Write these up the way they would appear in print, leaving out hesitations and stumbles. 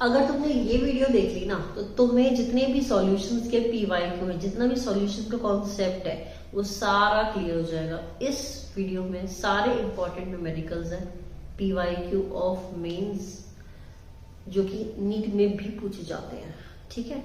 अगर तुमने ये वीडियो देख ली ना तो तुम्हें जितने भी सॉल्यूशंस के पीवाईक्यू है, जितना भी सॉल्यूशन का कॉन्सेप्ट है, वो सारा क्लियर हो जाएगा। इस वीडियो में सारे इंपॉर्टेंट न्यूमेरिकल्स हैं पीवाईक्यू ऑफ मेंस, जो कि नीट में भी पूछे जाते हैं। ठीक है,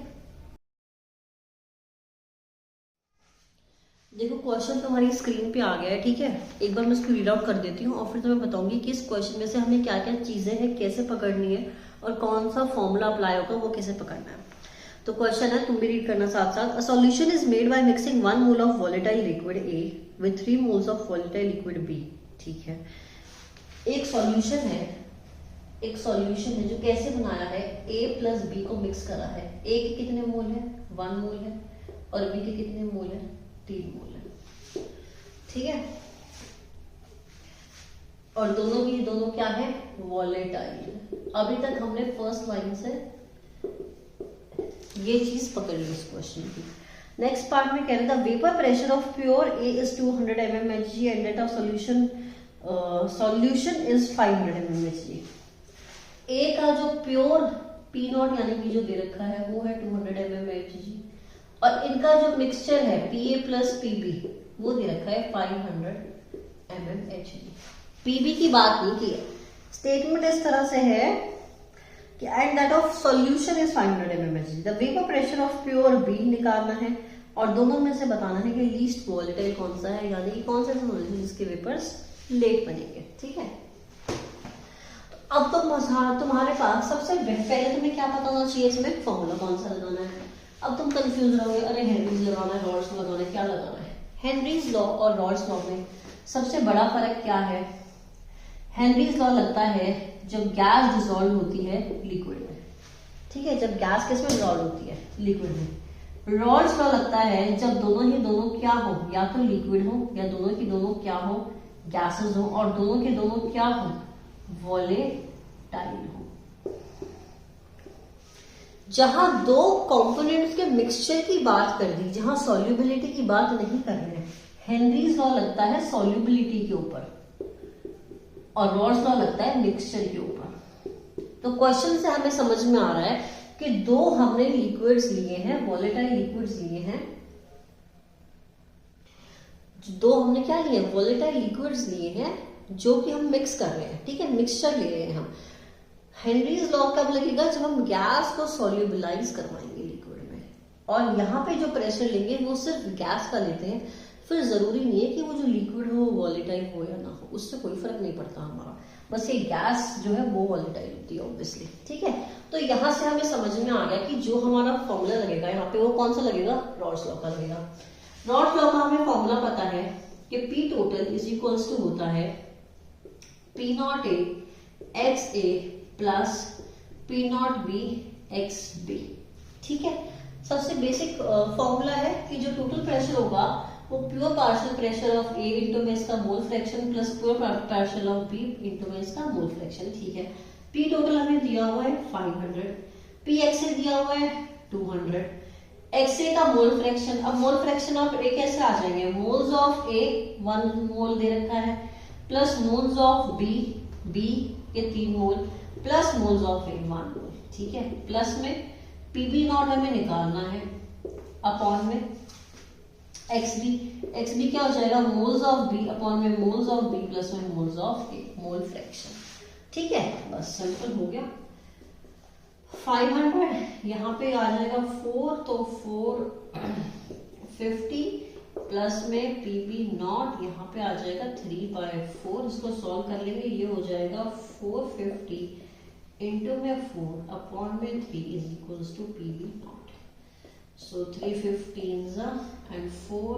देखो क्वेश्चन तुम्हारी स्क्रीन पे आ गया है। ठीक है, एक बार मैं इसको रीड आउट कर देती हूँ और फिर तुम्हें बताऊंगी कि इस क्वेश्चन में से हमें क्या क्या चीजें हैं, कैसे पकड़नी है और कौन सा फॉर्मूला अप्लाई होगा वो कैसे पकड़ना है। तो क्वेश्चन है, तुम भी रीड करना साथ साथ। A solution is made by mixing 1 mole of volatile liquid A with 3 moles of volatile liquid B. ठीक है, एक सॉल्यूशन है जो कैसे बनाया है, ए प्लस बी को मिक्स करा है। ए के कितने मोल है, 1 मोल है, और बी के कितने मोल है, 3 मोल है। ठीक है, और दोनों क्या है, वॉलेटाइल। अभी तक हमने फर्स्ट लाइन से ये चीज पकड़ ली इस क्वेश्चन की। नेक्स्ट पार्ट में कह रहे था vapour pressure of pure A is 200 mmHg and that of solution is 500 mmHg। ए का जो प्योर पी नॉट यानी कि जो दे रखा है वो है 200 mmHg, और इनका जो मिक्सचर है पी ए प्लस पीबी वो दे रखा है 500 mmHg। पीबी की बात नहीं की है, स्टेटमेंट इस तरह से है कि and that of solution is 500 mmHg। The vapour pressure of pure B निकालना है और दोनों में से बताना है कि लीस्ट वॉलेटाइल कौन सा है, यानी कि कौन सा सॉल्यूशन जिसके वेपर्स लेट बनेंगे। ठीक है, तो अब तुम्हारे पास सबसे पहले तुम्हें क्या पता होना चाहिए, इसमें फॉर्मूला कौन सा लगाना है। अब तुम कंफ्यूज रहोगे, अरे हेनरीज लगाना है, रॉल्स लगाना है, क्या लगाना है। हेनरीज लॉ और रॉल्स लॉ में सबसे बड़ा फर्क क्या है। हेनरीज लॉ लगता है जब गैस डिसॉल्व होती है लिक्विड में। ठीक है, जब गैस किस में डिसॉल्व होती है, लिक्विड में। रॉल्स लॉ लगता है जब दोनों क्या हो, या तो लिक्विड हो या दोनों क्या हो, गैसेस हो, और दोनों क्या हो, वॉलेटाइल हो। जहां दो कंपोनेंट्स के मिक्सचर की बात कर दी, जहां सॉल्युबिलिटी की बात नहीं कर रहे हैं, हेनरीज लॉ लगता है सॉल्युबिलिटी के ऊपर और रॉल्स लॉ लगता है मिक्सचर के ऊपर। तो क्वेश्चन से हमें समझ में आ रहा है कि दो हमने लिक्विड्स लिए हैं, वॉलेटाइल लिक्विड्स लिए हैं। दो हमने क्या लिए, वॉलेटाइल लिक्विड्स लिए हैं जो कि हम मिक्स कर रहे हैं। ठीक है, मिक्सचर ले रहे हैं हम। हेनरीज लॉ कब लगेगा, जब हम गैस को सॉल्युबलाइज करवाएंगे लिक्विड में, और यहाँ पे जो प्रेशर लेंगे वो सिर्फ गैस का लेते हैं। फिर जरूरी नहीं है कि वो जो लिक्विड हो वॉलेटाइल हो या ना हो, उससे कोई फर्क नहीं पड़ता हमारा, बस ये गैस जो है वो वॉलेटाइल होती है ऑब्वियसली। ठीक है, तो यहाँ से हमें समझ में आ गया कि जो हमारा फॉर्मूला लगेगा यहाँ पे वो कौन सा लगेगा, रॉल्स लॉ का लगेगा। रॉल्स लॉ का हमें फॉर्मूला पता है कि P total is equals to होता है P naught A X A plus P naught B X B. ठीक है, सबसे बेसिक फॉर्मूला है कि जो टोटल प्रेशर होगा वो pure partial pressure of A into में इसका mole fraction plus pure partial of B into में इसका मोल फ्रैक्शन। ठीक है, पी टोटल हमें दिया हुआ है 500, पी एक्स ए दिया हुआ है 200, एक्स ए का मोल फ्रैक्शन। अब मोल फ्रैक्शन ऑफ ए कैसे आ जाएंगे, मोल्स ऑफ ए 1 मोल दे रखा है प्लस मोल्स ऑफ बी के 3 मोल प्लस मोल्स ऑफ ए 1 मोल। ठीक है, प्लस में पीबी नॉट हमें निकालना है अपॉन में एक्सबी क्या हो जाएगा, मोल्स ऑफ बी अपॉन में मोल्स ऑफ बी प्लस में moles of A, mole fraction. ठीक है, बस सिंपल हो गया। 500 यहाँ पे आ जाएगा 4, तो 450 प्लस में पीबी नॉट यहाँ पे आ जाएगा 3/4। इसको सॉल्व कर लेंगे, ये हो जाएगा 450 इंटू में 4 अपॉन में 3 is equals to PB naught. So 315 and 4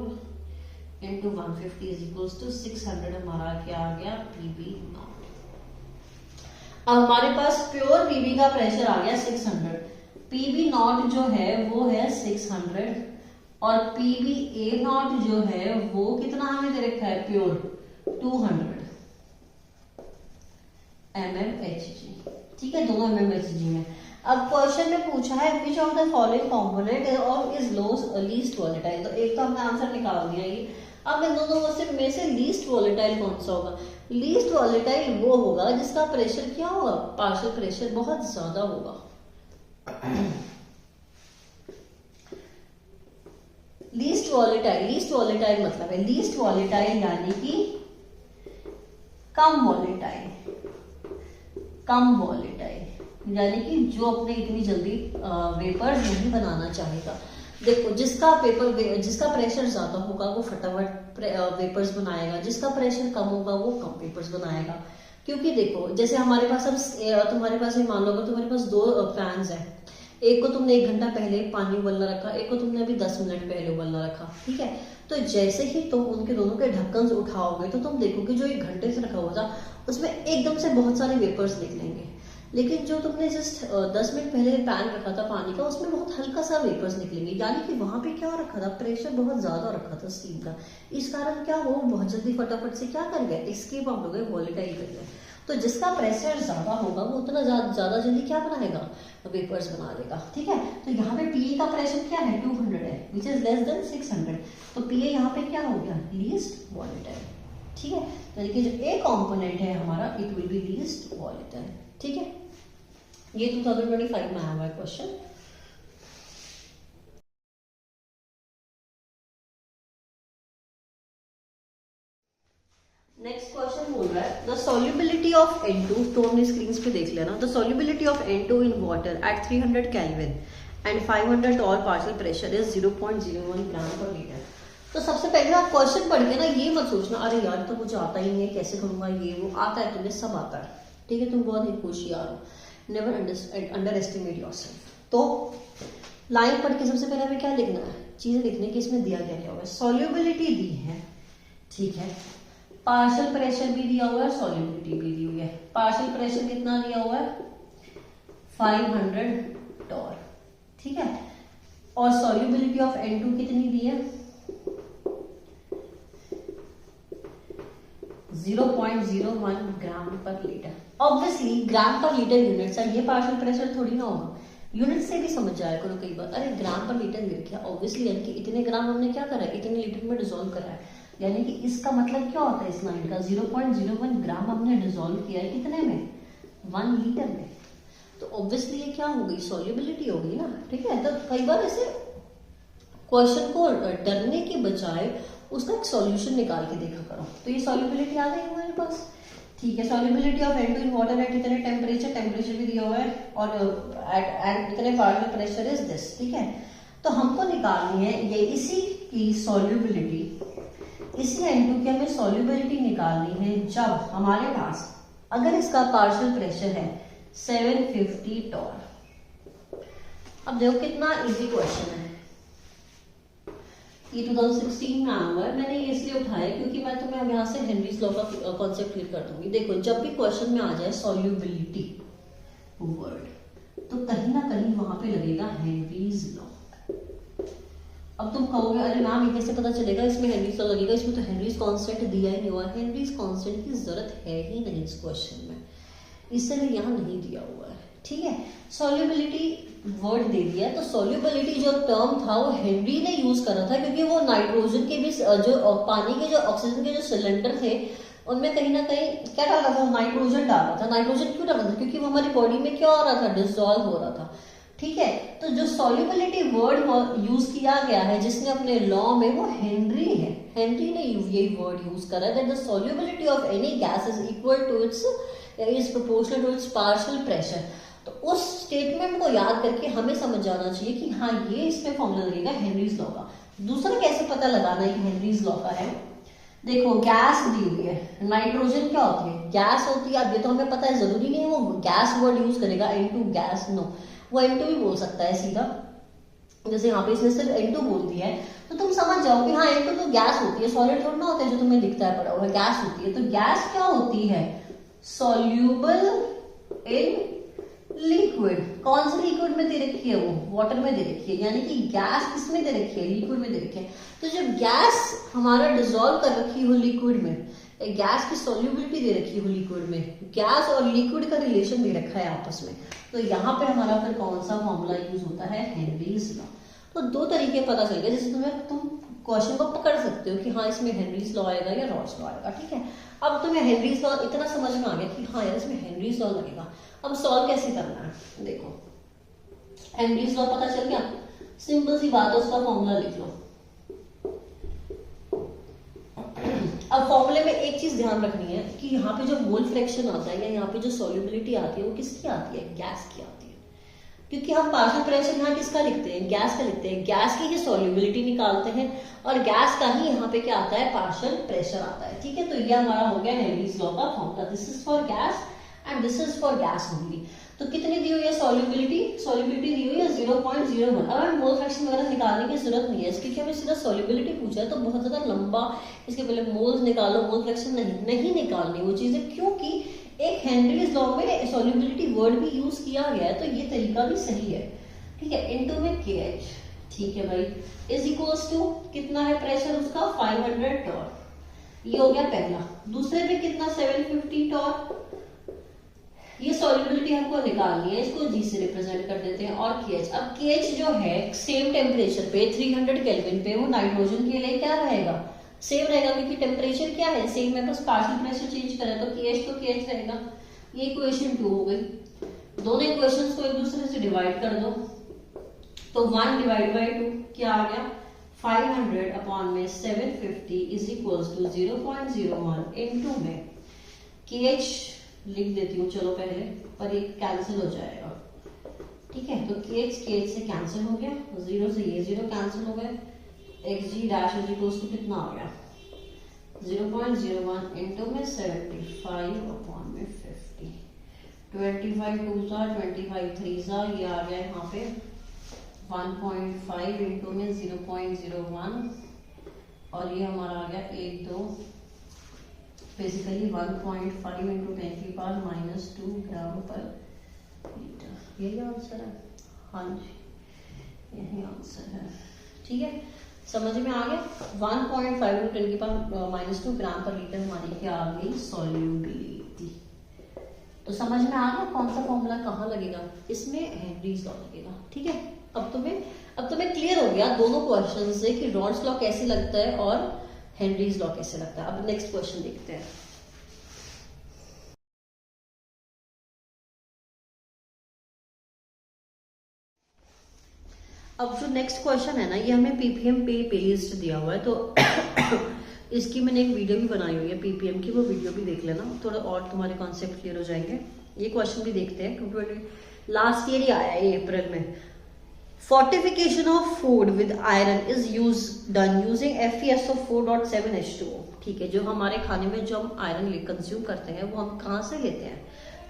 into 150 is equals to 600। हमारा क्या आ गया, पीबी नॉट। अब हमारे पास प्योर पीबी का प्रेशर आ गया 600, पीबी नॉट जो है वो है 600, और पीबी ए नॉट जो है वो कितना हमें दे रखा है, प्योर 200 mmHg। ठीक है, दोनों mmHg में। अब क्वेश्चन में पूछा है which of the following component of is least volatile. तो एक तो हमने आंसर निकाल दिया ये। अब इन दोनों में से लीस्ट वॉलेटाइल कौन सा होगा, लीस्ट वॉलेटाइल वो होगा जिसका प्रेशर क्या होगा, पार्शियल प्रेशर बहुत ज्यादा होगा। लीस्ट वॉलेटाइल मतलब है लीस्ट वॉलेटाइल यानी कि कम वॉलेटाइल यानी कि जो अपने इतनी जल्दी वेपर्स नहीं बनाना चाहेगा। देखो जिसका प्रेशर ज्यादा होगा वो फटाफट वेपर्स बनाएगा, जिसका प्रेशर कम होगा वो कम वेपर्स बनाएगा। क्योंकि देखो जैसे हमारे पास अब तुम्हारे पास मान लो अगर तुम्हारे पास दो फैंस है, एक को तुमने 1 घंटा पहले पानी उबलना रखा, एक को तुमने अभी 10 मिनट पहले उबलना रखा, ठीक है। तो जैसे ही तुम उनके दोनों के ढक्कन उठाओगे तो तुम देखोगे जो 1 घंटे से रखा हुआ था उसमें एकदम से बहुत सारे वेपर्स निकलेंगे, लेकिन जो तुमने जस्ट 10 मिनट पहले पैन रखा था पानी का उसमें बहुत हल्का सा वेपर्स निकलेंगे। यानी कि वहां पे क्या रखा था, प्रेशर बहुत ज्यादा रखा था स्टीम का। इस कारण क्या वो बहुत जल्दी फटाफट से क्या कर गए, एस्केप आउट हो गए, वॉलेटाइल कर गए। तो जिसका प्रेशर ज्यादा होगा वो उतना ज्यादा जल्दी क्या बनाएगा, वेपर्स बना देगा, ठीक है। तो यहाँ पे पीए का प्रेशर क्या है, 200 है, विच इज लेस देन 600। तो पीए यहाँ पे क्या हो गया, लीस्ट वॉलेटाइल, ठीक है। यानी कि जो ए कॉम्पोनेंट है हमारा it will be least volatile, ठीक है। ये 2025 में आया हुआ है क्वेश्चन। नेक्स्ट क्वेश्चन बोल रहा है द सॉल्युबिलिटी ऑफ N2, तो हमने स्क्रीन पे देख लेना, the solubility of N2 in water at 300 kelvin and 500 torr partial pressure is 0.01 gram per litre. तो सबसे पहले आप क्वेश्चन पढ़ के ना ये मत सोचना अरे यार तो मुझे आता ही नहीं है, कैसे करूंगा, ये वो आता है, तुम्हें सब आता है, ठीक है। तुम बहुत ही होशियार हो, नेवर अंडर एस्टिमेट योरसेल्फ। तो लाइन पढ़ के सबसे पहले हमें क्या लिखना है, चीजें लिखने की इसमें दिया क्या हुआ है, सॉल्युबिलिटी दी है, ठीक है, पार्शियल प्रेशर भी दिया हुआ है, सॉल्युबिलिटी भी दी हुई है। पार्शियल प्रेशर कितना दिया हुआ है, 500 टॉर, ठीक है। और सॉल्युबिलिटी ऑफ N2 कितनी दी है, 0.01 ग्राम पर लीटर। ऑब्वियसली ग्राम पर लीटर यूनिट है, ये पार्शियल प्रेशर थोड़ी ना होगा, यूनिट से भी समझ जाया करो कई बार, अरे ग्राम पर लीटर लिख गया, ऑब्वियसली यानी कि इतने ग्राम हमने क्या करा है, इतने लीटर में डिसॉल्व करा है। यानी कि इसका मतलब क्या होता है इस लाइन का, 0.01 ग्राम हमने डिसॉल्व किया है कितने में, 1 लीटर में। तो ऑब्वियसली ये क्या हो गई, सॉल्युबिलिटी हो गई ना, ठीक है। तो कई बार ऐसे क्वेश्चन को डरने के बजाय उसका एक सॉल्यूशन निकाल के देखा करो। तो ये सॉल्युबिलिटी आ गई हमारे पास, ठीक है। Solubility of N2 in water eight इतने टेम्परेचर भी दिया हुआ है और एट इतने पार्शियल प्रेशर इज दिस, ठीक है। तो हमको निकालनी है ये इसी की सॉल्युबिलिटी, इसी N2 की हमें सॉल्युबिलिटी निकालनी है जब हमारे पास अगर इसका पार्शियल प्रेशर है 750 टॉर। अब देखो कितना इजी क्वेश्चन है, ये 2016 में आया हुआ है। मैंने ये इसलिए उठाया क्योंकि मैं तुम्हें अब यहाँ से हेनरीज लॉ का कॉन्सेप्ट क्लियर कर दूंगी। देखो जब भी क्वेश्चन में आ जाए सॉल्युबिलिटी वर्ड तो कहीं ना कहीं वहां पे लगेगा हेनरीज लॉ। अब तुम कहोगे अरे मैम ये कैसे पता चलेगा इसमें हेनरीज लॉ लगेगा, इसमें तो हेनरीज कांस्टेंट दिया ही नहीं हुआ। हेनरीज कांस्टेंट की जरूरत है ही नहीं इस क्वेश्चन में, इसलिए यहाँ नहीं दिया हुआ है, ठीक है। सॉल्युबिलिटी वर्ड दे दिया है, तो सॉल्युबिलिटी जो टर्म था वो हेनरी ने यूज करा था क्योंकि वो नाइट्रोजन के भी जो पानी के जो ऑक्सीजन के जो सिलेंडर थे उनमें कहीं ना कहीं क्या डाला था, नाइट्रोजन डाला था। नाइट्रोजन क्यों डाला था, क्योंकि वो हमारी बॉडी में क्या हो रहा था, डिसॉल्व हो रहा था, ठीक है। तो जो सॉल्युबिलिटी वर्ड यूज किया गया है जिसने अपने लॉ में वो हेनरी है, हेनरी ने यही वर्ड यूज करा है that the solubility of any gas is equal to its is proportional to its partial pressure. तो उस स्टेटमेंट को याद करके हमें समझ जाना चाहिए कि हाँ ये इसमें फॉर्मूला लगेगा हेनरीज लॉ का। दूसरा कैसे पता लगाना है कि हेनरीज लॉ का है, देखो गैस दी हुई है, नाइट्रोजन क्या होती है, गैस होती है। अब ये तो हमें पता है, जरूरी नहीं है वो गैस वर्ड यूज करेगा N2 गैस, नो, वो N2 भी बोल सकता है सीधा। जैसे यहाँ पे इसने सिर्फ N2 बोल दिया है तो तुम समझ जाओ कि हाँ N2 तो गैस होती है, सॉलिड थोड़ा ना होता है जो तुम्हें दिखता है पड़ा हुआ, गैस होती है। तो गैस क्या होती है, सॉल्यूबल इन लिक्विड। कौन से लिक्विड में दे रखी है, वो वाटर में दे रखी है, यानी कि गैस किसमें दे रखी है, लिक्विड में दे रखी है। तो जब गैस हमारा डिसॉल्व कर रखी हो लिक्विड में, गैस की सॉल्युबिलिटी दे रखी हो लिक्विड में, गैस और लिक्विड का रिलेशन दे रखा है आपस में, तो यहाँ पे हमारा फिर कौन सा फॉर्मूला यूज होता है, हेनरीज लॉ। तो दो तरीके पता चल गए, जैसे तुम क्वेश्चन को पकड़ सकते हो कि हाँ इसमें हेनरीज लॉ आएगा या रॉल्स लॉ आएगा, ठीक है। अब तुम्हें हेनरीज लॉ इतना समझ में आ गया कि हाँ यार इसमें हेनरीज लॉ लगेगा। अब सॉल्व कैसे करना है, देखो हेनरीज लॉ पता चल गया, सिंपल सी बात है, उसका फॉर्मूला लिख लो। अब फॉर्मूले में एक चीज ध्यान रखनी है कि यहाँ पे जो मोल फ्रैक्शन आता है या यहाँ पे जो सॉल्युबिलिटी आती है वो किसकी आती है, गैस की आती है। क्योंकि हम पार्शियल प्रेशर यहाँ किसका लिखते हैं, गैस का लिखते हैं, गैस की ही सॉल्युबिलिटी निकालते हैं और गैस का ही यहाँ पे क्या आता है, पार्शियल प्रेशर आता है। ठीक है, तो ये हमारा हो गया हेनरीज लॉ का formula. This is for gas and this is for gas only. तो कितनी दी हुई है सॉल्युबिलिटी, सॉल्युबिलिटी दी हुई है 0.01। अब हमें मोल फ्रैक्शन वगैरह निकालने की जरूरत नहीं है, क्योंकि हमें सीधा सॉल्युबिलिटी पूछा है तो बहुत ज्यादा लंबा इसके पहले मोल्स निकालो, मोल फ्रैक्शन नहीं निकालनी वो चीजें, क्योंकि एक हेनरीज लॉ में सॉल्युबिलिटी वर्ड भी यूज किया गया है, तो ये तरीका भी सही है। ठीक है, इनटू में KH, ठीक है भाई, इज इक्वल्स टू कितना है प्रेशर उसका 500 टॉर। ये हो गया पहला। दूसरे पे कितना 750 टॉर। ये सॉल्युबिलिटी हमको निकालनी है, इसको G से रिप्रेजेंट कर देते हैं। और KH, अब KH जो है सेम टेम्परेचर पे 300 केल्विन पे वो नाइट्रोजन के लिए क्या रहेगा, सेम रहेगा, क्योंकि टेम्परेचर क्या है सेम है, बस पार्शियल प्रेशर चेंज करें तो KH रहेगा। ये इक्वेशन 2 हो गई। दोनों इक्वेशंस को एक दूसरे से डिवाइड कर दो तो 1 डिवाइड बाई 2 क्या आ गया, 500 अपॉन में 750 इज इक्वल्स टू 0.01 इनटू में KH लिख देती हूँ चलो पहले, पर ये कैंसिल हो जाएगा। ठीक है, तो KH से कैंसिल हो गया, 0 से ये 0 कैंसिल हो गए, xg dash is equals to कितना आ गया 0.01 इनटू में 75 अपॉन में 50, 25 2 सा 25 3 सा, ये आ गया यहाँ पे 1.5 इनटू में 0.01 और ये हमारा आ गया 1 2 बेसिकली 1.5 इंटू 10 की पावर -2 ग्राम पर लीटर। यही आंसर है, हाँ जी यही आंसर है। ठीक है, समझ में आ गया। 1.5 इंटू 10 की पावर -2 ग्राम पर लीटर हमारी क्या आ गई, सॉल्युबिलिटी। तो समझ में आ गया कौन सा फॉर्मूला कहाँ लगेगा, इसमें हेनरीज लॉ लगेगा। ठीक है, अब तुम्हें क्लियर हो गया दोनों क्वेश्चन से कि रॉल्स लॉ कैसे लगता है और हेनरीज लॉ कैसे लगता है। अब नेक्स्ट क्वेश्चन देखते हैं। अब जो नेक्स्ट क्वेश्चन है ना, ये हमें पीपीएम पे लिस्ट दिया हुआ है, तो इसकी मैंने एक वीडियो भी बनाई हुई है पीपीएम की, वो वीडियो भी देख लेना, थोड़ा और तुम्हारे कॉन्सेप्ट क्लियर हो जाएंगे। ये क्वेश्चन भी देखते हैं क्योंकि लास्ट ईयर ही आया है अप्रैल में। Fortification of food with iron is done using FeSO4.7H2O। ठीक है, जो हमारे खाने में जो हम आयरन कंज्यूम करते हैं वो हम कहाँ से लेते हैं,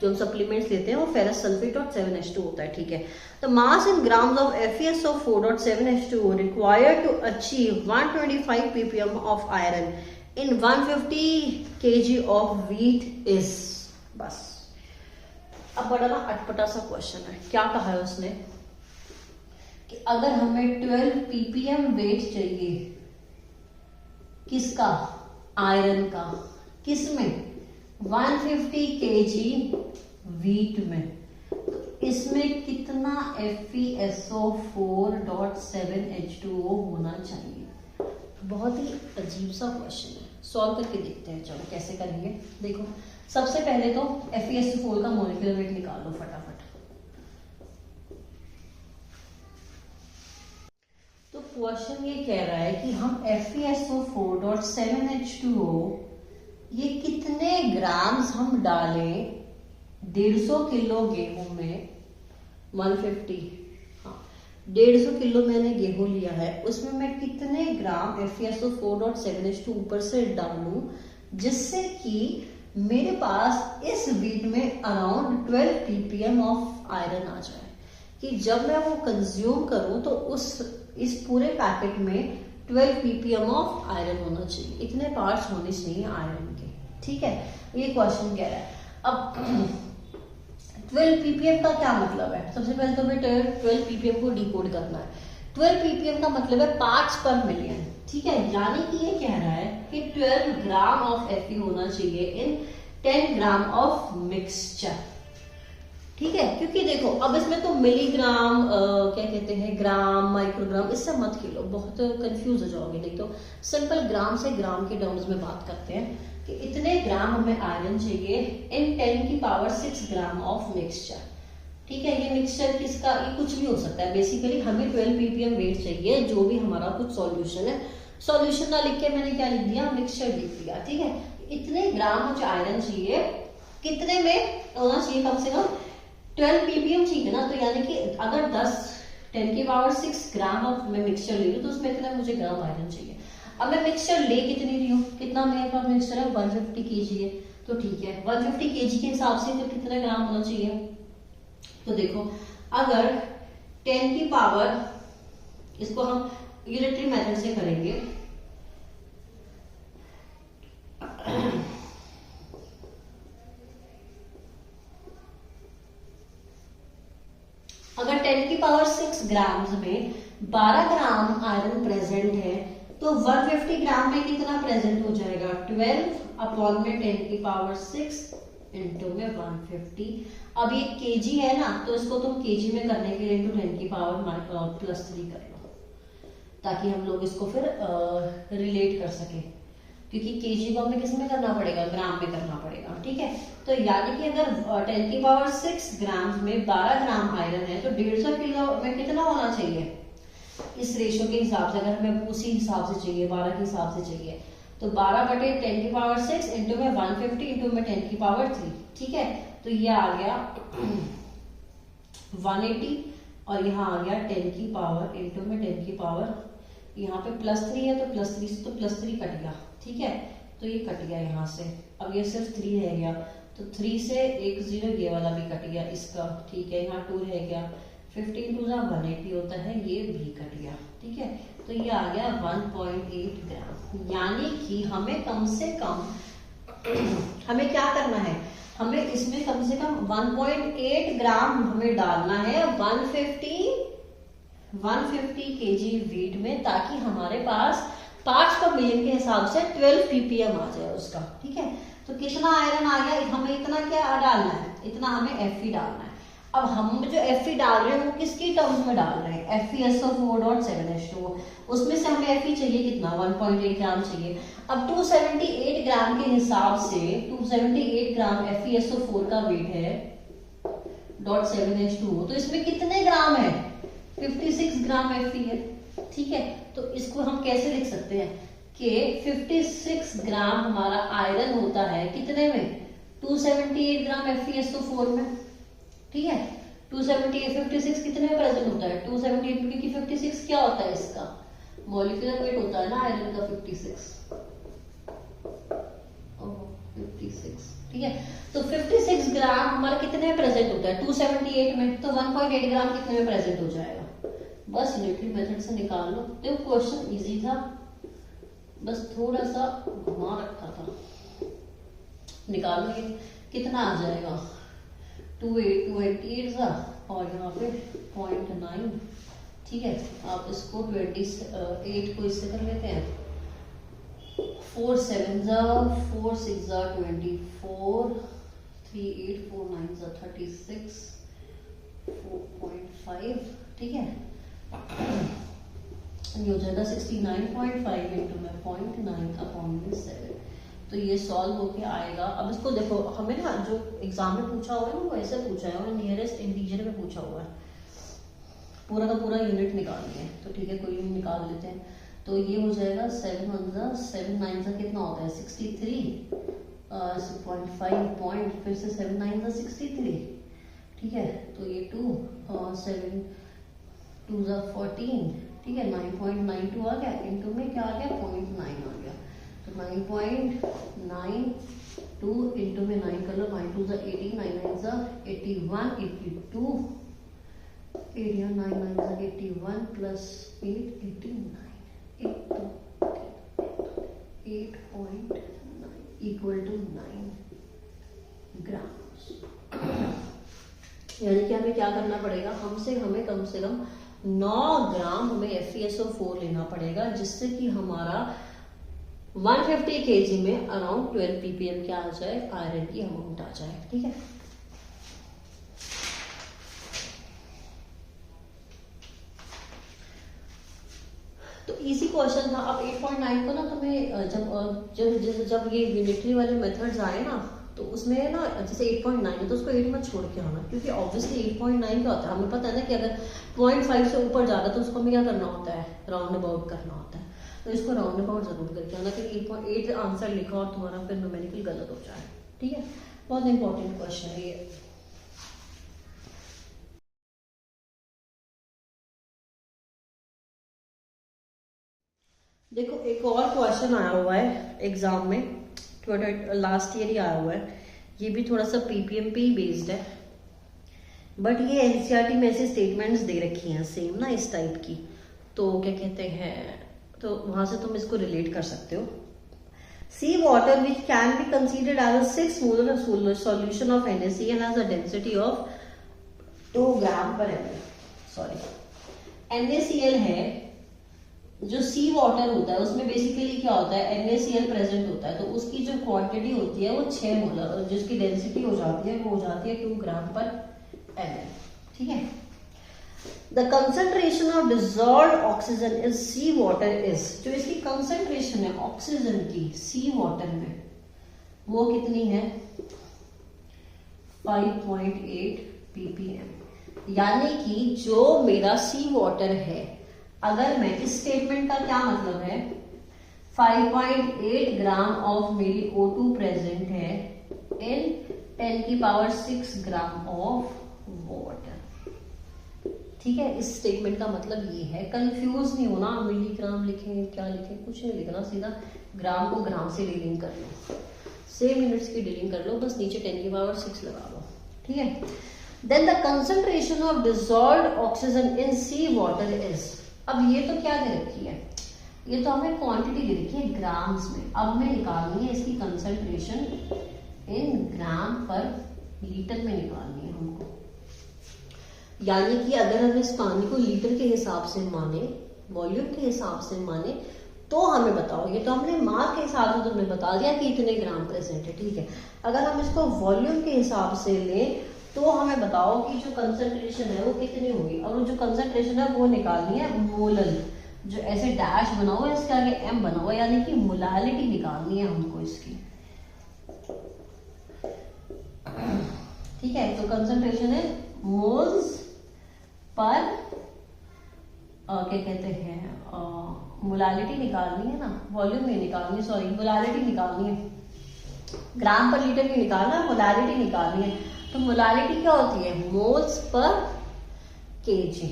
जो हम सप्लीमेंट्स लेते हैं वो फेरस सल्फेट और 7H2 होता है। ठीक है, the mass in grams of FeSO4.7H2O required to achieve 125 ppm of iron in 150 kg of wheat is. बस अब बड़ा ना अटपटा सा क्वेश्चन है। क्या कहा है उसने कि अगर हमें 12 ppm वेट चाहिए, किसका, आयरन का, किसमें 150 kg व्हीट में, तो इसमें कितना FeSO4.7H2O होना चाहिए। बहुत ही अजीब सा क्वेश्चन है, सॉल्व करके देखते हैं। चलो कैसे करेंगे, देखो सबसे पहले तो FeSO4 का मॉलिक्यूलर वेट निकाल लो फटाफट। तो क्वेश्चन ये कह रहा है कि हम FeSO4.7H2O ये कितने ग्राम्स हम डालें 150 किलो गेहूं में, 150, हाँ 150 किलो मैंने गेहूं लिया है, उसमें मैं कितने ग्राम FeSO4.7H2 ऊपर से डालूं जिससे कि मेरे पास इस वीट में अराउंड 12 ppm ऑफ आयरन आ जाए, कि जब मैं वो कंज्यूम करूं तो इस पूरे पैकेट में 12 ppm ऑफ आयरन होना चाहिए, इतने पार्ट्स होने चाहिए आयरन के। ठीक है, ये क्वेश्चन कह रहा है। अब 12 ppm का क्या मतलब है, सबसे पहले तो हमें 12 ppm को डिकोड करना है। 12 ppm का मतलब है पार्ट्स पर मिलियन। ठीक है, यानी कि ये कह रहा है कि 12 ग्राम ऑफ Fe होना चाहिए इन 10 ग्राम ऑफ मिक्सचर। ठीक है, क्योंकि देखो अब इसमें तो मिलीग्राम क्या कहते हैं, ग्राम, माइक्रोग्राम, इससे मत खेलो, बहुत कंफ्यूज हो जाओगे। नहीं तो सिंपल ग्राम से ग्राम के टर्म्स में बात करते हैं कि इतने ग्राम हमें आयरन चाहिए इन 10 की पावर 6 ग्राम ऑफ मिक्सचर। ठीक है। ये मिक्सचर किसका, ये कुछ भी हो सकता है। बेसिकली हमें 12 ppm वेट चाहिए, जो भी हमारा कुछ सॉल्यूशन है। सॉल्यूशन ना लिख के मैंने क्या लिख दिया, मिक्सचर लिख दिया, ठीक है। इतने ग्राम मुझे आयरन चाहिए, कितने में होना चाहिए, कम से कम 12 ppm चाहिए ना। तो यानी कि अगर 10 की पावर 6 ग्राम ऑफ मैं मिक्सचर ले लूँ तो उसमें इतना मुझे ग्राम आयरन चाहिए। अब मैं मिक्सचर ले कितनी रही हूँ, कितना मेरे पास मिक्सचर है, 150 kg है। तो ठीक है, 150 kg के हिसाब से फिर कितना ग्राम होना चाहिए। तो देखो, अगर 10 की पावर, इसको हम यूनिटरी मेथड से करेंगे, अगर 10 की पावर 6 ग्राम में 12 ग्राम आयरन प्रेजेंट है तो 150 ग्राम में कितना प्रेजेंट हो जाएगा, 12 अपॉन में 10 की पावर 6 इंटू में 150। अब ये केजी है ना, तो इसको तुम केजी में करने के लिए इंटू 10 की पावर +3 कर लो, ताकि हम लोग इसको फिर रिलेट कर सके, क्योंकि केजी को हमें किस में करना पड़ेगा, ग्राम में करना पड़ेगा, ठीक है। तो यानी कि अगर 10 की पावर 6 ग्राम में 12 ग्राम आयरन है तो 150 किलो में कितना होना चाहिए, इस रेशो के हिसाब से, अगर हमें उसी हिसाब से चाहिए, 12 के हिसाब से चाहिए, तो 12/10 की पावर 6 इंटू में 150 इंटू में 10 की पावर 3, ठीक है। तो ये आ गया 180 और यहाँ आ गया 10 की पावर इंटू में 10 की पावर, यहाँ पे +3 है तो +3 से तो +3 कट गया, ठीक है। तो ये कट गया यहाँ से, अब ये सिर्फ 3 रह गया, तो 3 से 1 0 ये वाला भी कट गया इसका, ठीक है। यहाँ 2 रह गया, 15 2 180 होता है, ये भी कट गया, ठीक है। तो ये आ गया 1.8 ग्राम। यानी कि हमें कम से कम हमें क्या करना है, हमें इसमें कम से कम 1.8 ग्राम हमें डालना है 150 kg वेट में, ताकि हमारे पास 5/मिलियन के हिसाब से 12 ppm आ जाए उसका, ठीक है। तो कितना आयरन आ गया, हमें इतना क्या डालना है, इतना हमें Fe डालना है। अब हम जो Fe डाल रहे हैं वो किसकी टर्म्स में डाल रहे हैं, FeSO4.7H2, उसमें से हमें Fe चाहिए कितना, 1.8 ग्राम चाहिए। अब 278 ग्राम के हिसाब से 278 ग्राम FeSO4 का वेट है .7H2, तो इसमें कितने ग्राम है, 56 ग्राम Fe है, ठीक है। तो इसको हम कैसे लिख सकते हैं कि 56 ग्राम हमारा आयरन होता है कितने में, 278 ग्राम FeSO4 में, ठीक है। 278 56 कितने में प्रेजेंट होता है, 278 में, क्योंकि 56 क्या होता है, इसका मॉलिक्यूलर वेट होता है ना आयरन का 56, ठीक है। तो 56 ग्राम हमारा कितने में प्रेजेंट होता है, 278 में, तो 1.8 ग्राम कितने में प्रेजेंट हो जाएगा, बस यूनिटरी मेथड से निकाल लो। देखो क्वेश्चन इजी था, बस थोड़ा सा घुमा रखा था, निकाल लो। ये कितना आ जाएगा, 288 था और यहाँ पे 0.9, ठीक है। आप इसको 28 को इससे कर लेते हैं, 4 7 4 6 24, 3 8 4 9 36, 4.5, ठीक है। ये हो जाएगा 69.5 इंटू में 0.9 अपॉन में 7। तो ये सॉल्व होके आएगा। अब इसको देखो, हमें ना जो एग्जाम में पूछा हुआ है ना वो ऐसे पूछा है और नियरेस्ट इंटीजर में पूछा हुआ है, पूरा का पूरा यूनिट निकालनी है। तो ठीक है, कोई यूनिट निकाल लेते हैं। तो ये हो जाएगा 7 1 7 9 कितना होता है 63.5 पॉइंट, फिर से 7 9 63, ठीक है। तो ये 2 7 2 14, ठीक है। 9.92 आ गया, इनटू में क्या आ गया 0.9 आ गया। तो 9.92 इंटू में 9 कर लो, 9 2 18, 9 9 81, 82, एरिया 9 9 81 प्लस 8 89, 8.9 इक्वल टू 9 ग्राम। यानी कि हमें क्या करना पड़ेगा, हमें कम से कम 9 ग्राम हमें FeSO4 लेना पड़ेगा, जिससे कि हमारा 150 kg में अराउंड 12 ppm क्या आ जाए, आयरन की अमाउंट आ जाए, ठीक है। तो इजी क्वेश्चन था। अब 8.9 को ना तुम्हें जब ये यूनिटरी वाले मेथड्स आए ना तो उसमें ना जैसे 8.9 है तो उसको 8 मत छोड़ के आना, क्योंकि ऑब्वियसली 8.9 क्या होता है हमें पता है ना कि अगर 0.5 से ऊपर ज्यादा तो उसको हमें क्या करना होता है, राउंड अबाउट करना होता है। तो इसको राउंड अबाउट जरूर करके आना, कि 8.8 आंसर लिखा और तुम्हारा फिर न्यूमेरिकल गलत हो जाए। ठीक है, बहुत इंपॉर्टेंट क्वेश्चन है ये। देखो एक और क्वेश्चन आया हुआ है एग्जाम में, थोड़ा लास्ट ईयर ही आया हुआ है, ये भी थोड़ा सा पीपीएम पे ही बेस्ड है, बट ये एनसीईआरटी में ऐसी स्टेटमेंट्स दे रखी हैं सेम ना इस टाइप की, तो क्या कहते हैं, तो वहां से तुम इसको रिलेट कर सकते हो। Sea water which can be considered as a 6 molar solution of NaCl has a density of 2 gram per ml। Sorry, NaCl है, जो सी वाटर होता है उसमें बेसिकली क्या होता है, NaCl प्रेजेंट होता है, तो उसकी जो क्वांटिटी होती है वो 6 मोलर और जिसकी डेंसिटी हो जाती है वो हो जाती है 2 ग्राम पर ml। ठीक है, the concentration of dissolved oxygen in sea water is, जो इसकी कंसेंट्रेशन है ऑक्सीजन की सी वाटर में वो कितनी है, 5.8 ppm। यानी कि जो मेरा सी वाटर है, अगर मैं इस स्टेटमेंट का क्या मतलब है, 5.8 ग्राम ऑफ मेरी O2 प्रेजेंट है इन 10 की पावर 6 ग्राम ऑफ वाटर। ठीक है, इस स्टेटमेंट का मतलब ये है, कंफ्यूज नहीं होना, मिलीग्राम लिखें क्या लिखें, कुछ नहीं लिखना, सीधा ग्राम को ग्राम से डीलिंग कर लो, सेम यूनिट्स की डीलिंग कर लो, बस नीचे 10 की पावर 6 लगा लो। ठीक है, then the concentration of dissolved oxygen in sea water is, अब ये तो क्या दे रखी है, ये तो हमें क्वांटिटी दे रखी है ग्राम्स में, अब हमें निकालनी है इसकी concentration in gram per litre में निकालनी है हमको। यानी कि अगर हम इस पानी को लीटर के हिसाब से माने, वॉल्यूम के हिसाब से माने, तो हमें बताओ, ये तो हमने मास के हिसाब से तुमने बता दिया कि इतने ग्राम प्रेजेंट है। ठीक है, अगर हम इसको वॉल्यूम के हिसाब से लें तो हमें बताओ कि जो कंसंट्रेशन है वो कितनी होगी, और जो कंसंट्रेशन है वो निकालनी है मोलल, जो ऐसे डैश बना हुआ है इसके आगे एम बना हुआ है, यानी कि मोलालिटी निकालनी है हमको इसकी। ठीक है, तो कंसंट्रेशन है मोल्स पर क्या कहते हैं, मोलालिटी निकालनी है ना, वॉल्यूम नहीं निकालनी, सॉरी मोलालिटी निकालनी है, ग्राम पर लीटर की निकालना, मोलालिटी निकालनी है। तो मोलालिटी क्या होती है, मोल्स पर केजी।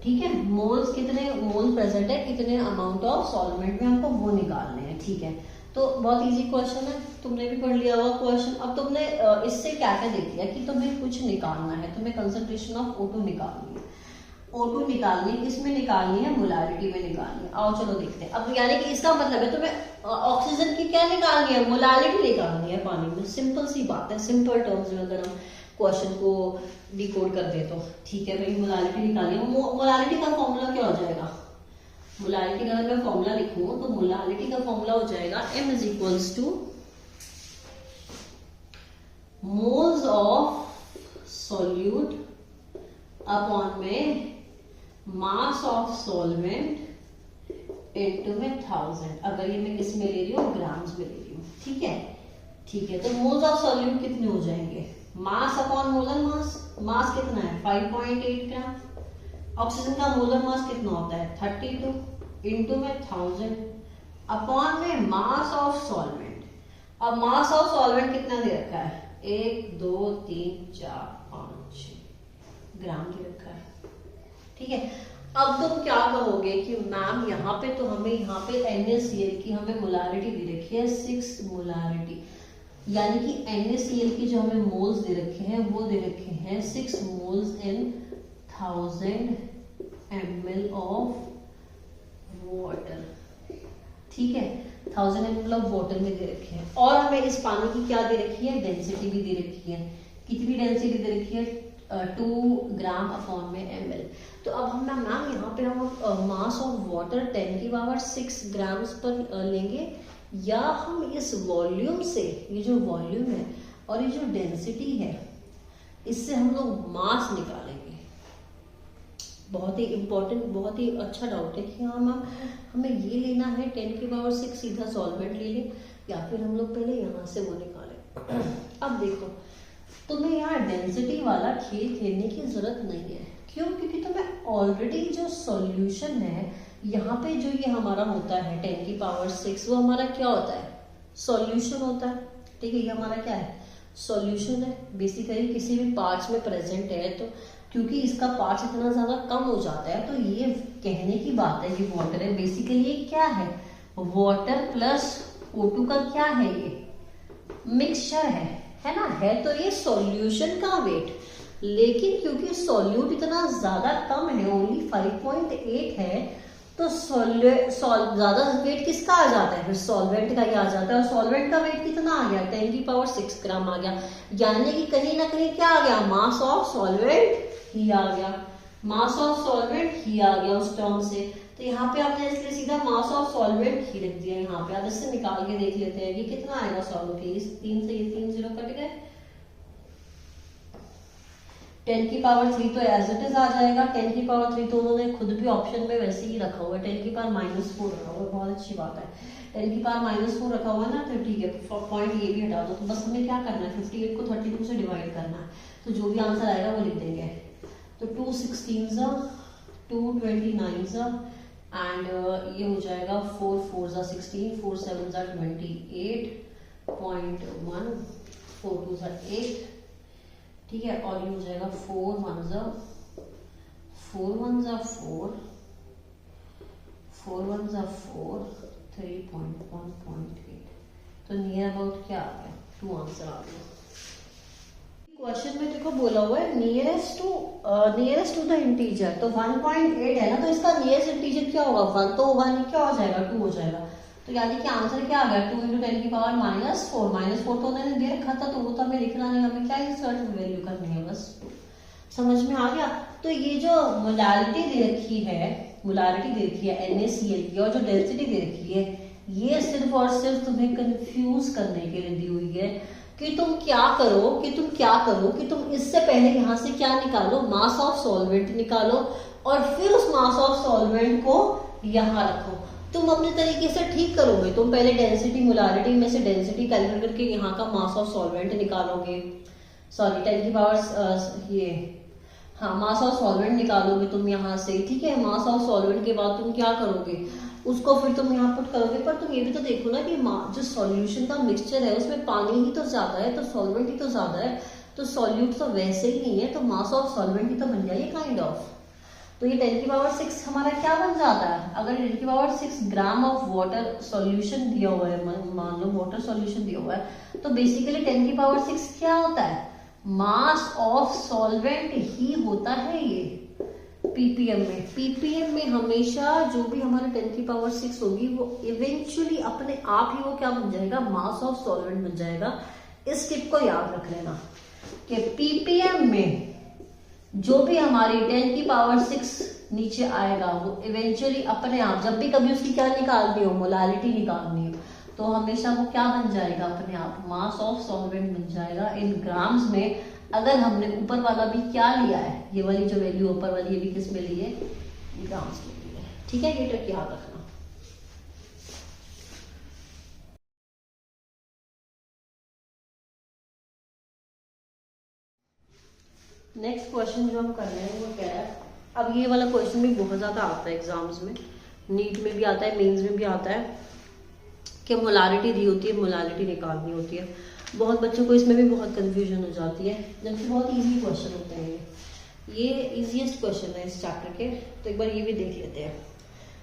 ठीक है, मोल्स कितने मोल प्रेजेंट है, कितने अमाउंट ऑफ सॉल्वेंट में, हमको वो निकालने हैं। ठीक है, तो बहुत इजी क्वेश्चन है, तुमने भी पढ़ लिया हुआ क्वेश्चन। अब तुमने इससे क्या क्या देख लिया कि तुम्हें कुछ निकालना है, तुम्हें कंसंट्रेशन ऑफ O2 निकालनी है, O2 निकालनी, किसमें निकालनी है, मोलारिटी में निकालनी है। आओ चलो देखते हैं। अब यानी कि इसका मतलब है तुम्हें ऑक्सीजन की क्या निकालनी है, मोलारिटी निकालनी है पानी में। सिंपल सी बात है, सिंपल टर्म्स में अगर हम क्वेश्चन को डिकोड कर दे तो। ठीक है भाई, मोलारिटी निकालनी है। मोलारिटी का फॉर्मूला क्या हो जाएगा, मोलारिटी का अगर मैं फॉर्मूला लिखूं तो मोलारिटी का फॉर्मूला हो जाएगा M is equals to moles of solute upon में मास ऑफ सॉल्वेंट इनटू में 1000। अगर ये मैं किस में ले रही हूँ, ग्राम्स में ले रही हूँ। ठीक है, ठीक है, तो मोल्स ऑफ सॉल्यूट कितने हो जाएंगे, मास अपॉन मोलर मास, मास कितना है 5.8 ग्राम, ऑक्सीजन का मोलर मास कितना होता है 32 इनटू में 1000 अपॉन में मास ऑफ सॉल्वेंट। अब मास ऑफ सॉल्वेंट कितना दे रखा है, 1 2 3 4 5 6 ग्राम दे रखा है। ठीक है, अब तुम क्या कहोगे कि मैम यहाँ पे तो हमें यहाँ पे NaCl की हमें मोलारिटी दे रखी है 6 मोलारिटी, यानी कि NaCl की जो हमें मोल्स दे रखे हैं वो दे रखे हैं 6 moles in 1000 ml of water. ठीक है, 1000 ml ऑफ वाटर में दे रखे हैं, और हमें इस पानी की क्या दे रखी है, डेंसिटी भी दे रखी है। कितनी डेंसिटी दे रखी है, 2 ग्राम अपॉन में ml। तो अब हम मैम यहाँ पे हम मास ऑफ वाटर 10 की पावर 6 ग्राम्स पर लेंगे, या हम इस वॉल्यूम से, ये जो वॉल्यूम है और ये जो डेंसिटी है, इससे हम लोग मास निकालेंगे। बहुत ही इंपॉर्टेंट, बहुत ही अच्छा डाउट है कि हाँ मैम हमें ये लेना है 10 की पावर 6, सीधा सॉल्वेंट ले लें, या फिर हम लोग पहले यहाँ से वो निकालें। अब देखो, तुम्हें यहाँ डेंसिटी वाला खेल खेलने की जरूरत नहीं है। क्यों? क्योंकि तुम्हें ऑलरेडी जो सॉल्यूशन है यहाँ पे जो ये हमारा होता है 10 की पावर 6, वो हमारा क्या होता है? सॉल्यूशन होता है। ठीक है, ये हमारा क्या है? सॉल्यूशन है। बेसिकली किसी भी पार्ट्स में प्रेजेंट है, तो क्योंकि इसका पार्ट्स इतना ज्यादा कम हो जाता है, तो ये कहने की बात है कि वाटर है। बेसिकली ये क्या है? वाटर प्लस O2 का क्या है? ये मिक्सचर है ना? है तो ये सॉल्यूशन का वेट, लेकिन क्योंकि सॉल्यूट इतना ज्यादा कम है, ओनली 5.8 है, तो ज्यादा वेट किसका आ जाता है? फिर सॉल्वेंट का ही आ जाता है। और सॉल्वेंट का वेट कितना आ गया? 10 की पावर 6 ग्राम आ गया। यानी कि कहीं ना कहीं क्या आ गया? मास ऑफ सॉल्वेंट ही आ गया। मास ऑफ सॉल्वेंट ही आ गया उस टर्म से। तो यहाँ पे आपने इसलिए सीधा मास ऑफ सॉल्वेंट ही लिख दिया। यहाँ पे आप इससे निकाल के देख लेते हैं कि कितना आएगा सॉल्वेंट। इस 3 से ये 3 जीरो कट गए। 10 की पावर 3 तो एज इट इज आ जाएगा। 10 की पावर 3 तो उन्होंने खुद भी ऑप्शन में वैसे ही रखा हुआ है। 10 की पावर -4 रखा हुआ है, बहुत अच्छी बात है। 10 की पावर -4 रखा हुआ है ना, तो ठीक है, पॉइंट ये भी हटा दो। तो बस हमें क्या करना है? 58 को 32 से डिवाइड करना है। तो जो भी आंसर आएगा वो लिख देंगे। तो 2 16 2 29 एंड ये हो जाएगा 4 4 16 4 7 28.1 4 2 8। ठीक है, और ये हो जाएगा 4 1 4 3.1.8। तो नियर अबाउट क्या आ गया? 2 आंसर आ गया। क्वेश्चन में देखो बोला हुआ है नियरेस्ट टू द इंटीजर, तो 1.8 है ना, तो इसका नियरेस्ट इंटीजर क्या होगा? 1 तो होगा नहीं, क्या हो जाएगा? 2 हो जाएगा। तो यानी कि आंसर क्या आ गया? 2 × 10 की पावर -4 तो उन्होंने दे रखा था, तो वो तो हमें लिखना नहीं, हमें क्या इंसर्ट वैल्यू करनी है, बस 2। समझ में आ गया? तो ये जो मोलारिटी दे रखी है NaCl की, और जो डेंसिटी दे रखी है, ये सिर्फ और सिर्फ तुम्हें कंफ्यूज करने के लिए दी हुई है कि तुम क्या करो कि तुम इससे पहले यहां से क्या निकालो? मास ऑफ सॉल्वेंट निकालो, और फिर उस मास ऑफ सॉल्वेंट को यहां रखो। तुम अपने तरीके से ठीक करोगे। तुम पहले डेंसिटी मोलारिटी में से डेंसिटी कैलकुलेट करके यहाँ का मास ऑफ सॉल्वेंट निकालोगे। सॉरी, 10 की पावर मास ऑफ सॉल्वेंट निकालोगे तुम यहाँ से। ठीक है, मास ऑफ सॉल्वेंट के बाद तुम क्या करोगे? उसको फिर तुम यहाँ पुट करोगे। पर तुम ये भी तो देखो ना कि जो सॉल्यूशन का मिक्सचर है उसमें पानी ही तो ज्यादा है, तो सॉल्वेंट ही तो ज्यादा है, तो सॉल्यूट तो वैसे ही नहीं है, तो मास ऑफ सॉल्वेंट ही तो बन जाए काइंड ऑफ। तो ये 10 की पावर 6 हमारा क्या बन जाता है? अगर 10 की power 6 gram of water solution दिया हुआ है, मान लो वाटर सॉल्यूशन दिया हुआ है, तो बेसिकली 10 की पावर 6 क्या होता है? मास ऑफ सॉल्वेंट ही होता है ये पीपीएम में हमेशा जो भी हमारा 10 की पावर 6 होगी वो इवेंचुअली अपने आप ही वो क्या बन जाएगा? मास ऑफ सॉल्वेंट बन जाएगा। इस टिप को याद रख लेना कि पीपीएम में जो भी हमारी 10 की पावर 6 नीचे आएगा वो इवेंचुअली अपने आप, जब भी कभी उसकी क्या निकालनी हो, मोलारिटी निकालनी हो, तो हमेशा वो क्या बन जाएगा? अपने आप मास ऑफ सॉल्वेंट बन जाएगा इन ग्राम्स में। अगर हमने ऊपर वाला भी क्या लिया है, ये वाली जो वैल्यू ऊपर वाली, ये भी किस में ली है? ग्राम्स में ली है। ठीक है, ये ट्रिक याद रखना। नेक्स्ट क्वेश्चन जो हम कर रहे हैं वो क्या है? अब ये वाला क्वेश्चन भी बहुत ज्यादा आता है एग्जाम्स में, नीट में भी आता है, मेंस में भी आता है, कि मोलारिटी दी होती है, मोलारिटी निकालनी होती है। बहुत बच्चों को इसमें भी बहुत कंफ्यूजन हो जाती है, जबकि बहुत इजी क्वेश्चन होते हैं ये इजीएस्ट क्वेश्चन है इस चैप्टर के। तो एक बार ये भी देख लेते हैं।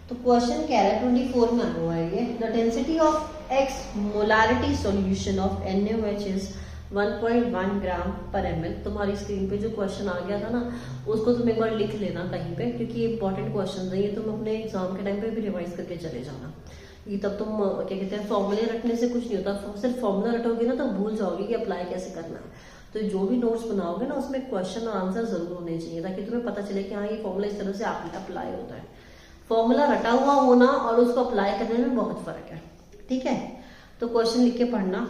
तो क्वेश्चन क्या है? 24 में आया हुआ है ये। The density of x molarity solution of NaOH is 1.1 gram per ml। तुम्हारी स्क्रीन पे जो क्वेश्चन आ गया था ना, उसको तुम एक बार लिख लेना कहीं पे, क्योंकि ये इंपॉर्टेंट क्वेश्चन है। ये तुम अपने एग्जाम के टाइम पे भी रिवाइज करके चले जाना। ये तब तुम क्या कहते हैं, फॉर्मूले रटने से कुछ नहीं होता। सिर्फ फॉर्मूला रटोगे ना तो भूल जाओगे कि अप्लाई कैसे करना है। तो जो भी नोट्स बनाओगे ना, उसमें क्वेश्चन और आंसर जरूर होने चाहिए, ताकि तुम्हें पता चले कि हाँ ये फॉर्मूला इस तरह से अप्लाई होता है। फॉर्मूला रटा हुआ होना और उसको अप्लाई करने में बहुत फर्क है। ठीक है, तो क्वेश्चन लिख के पढ़ना।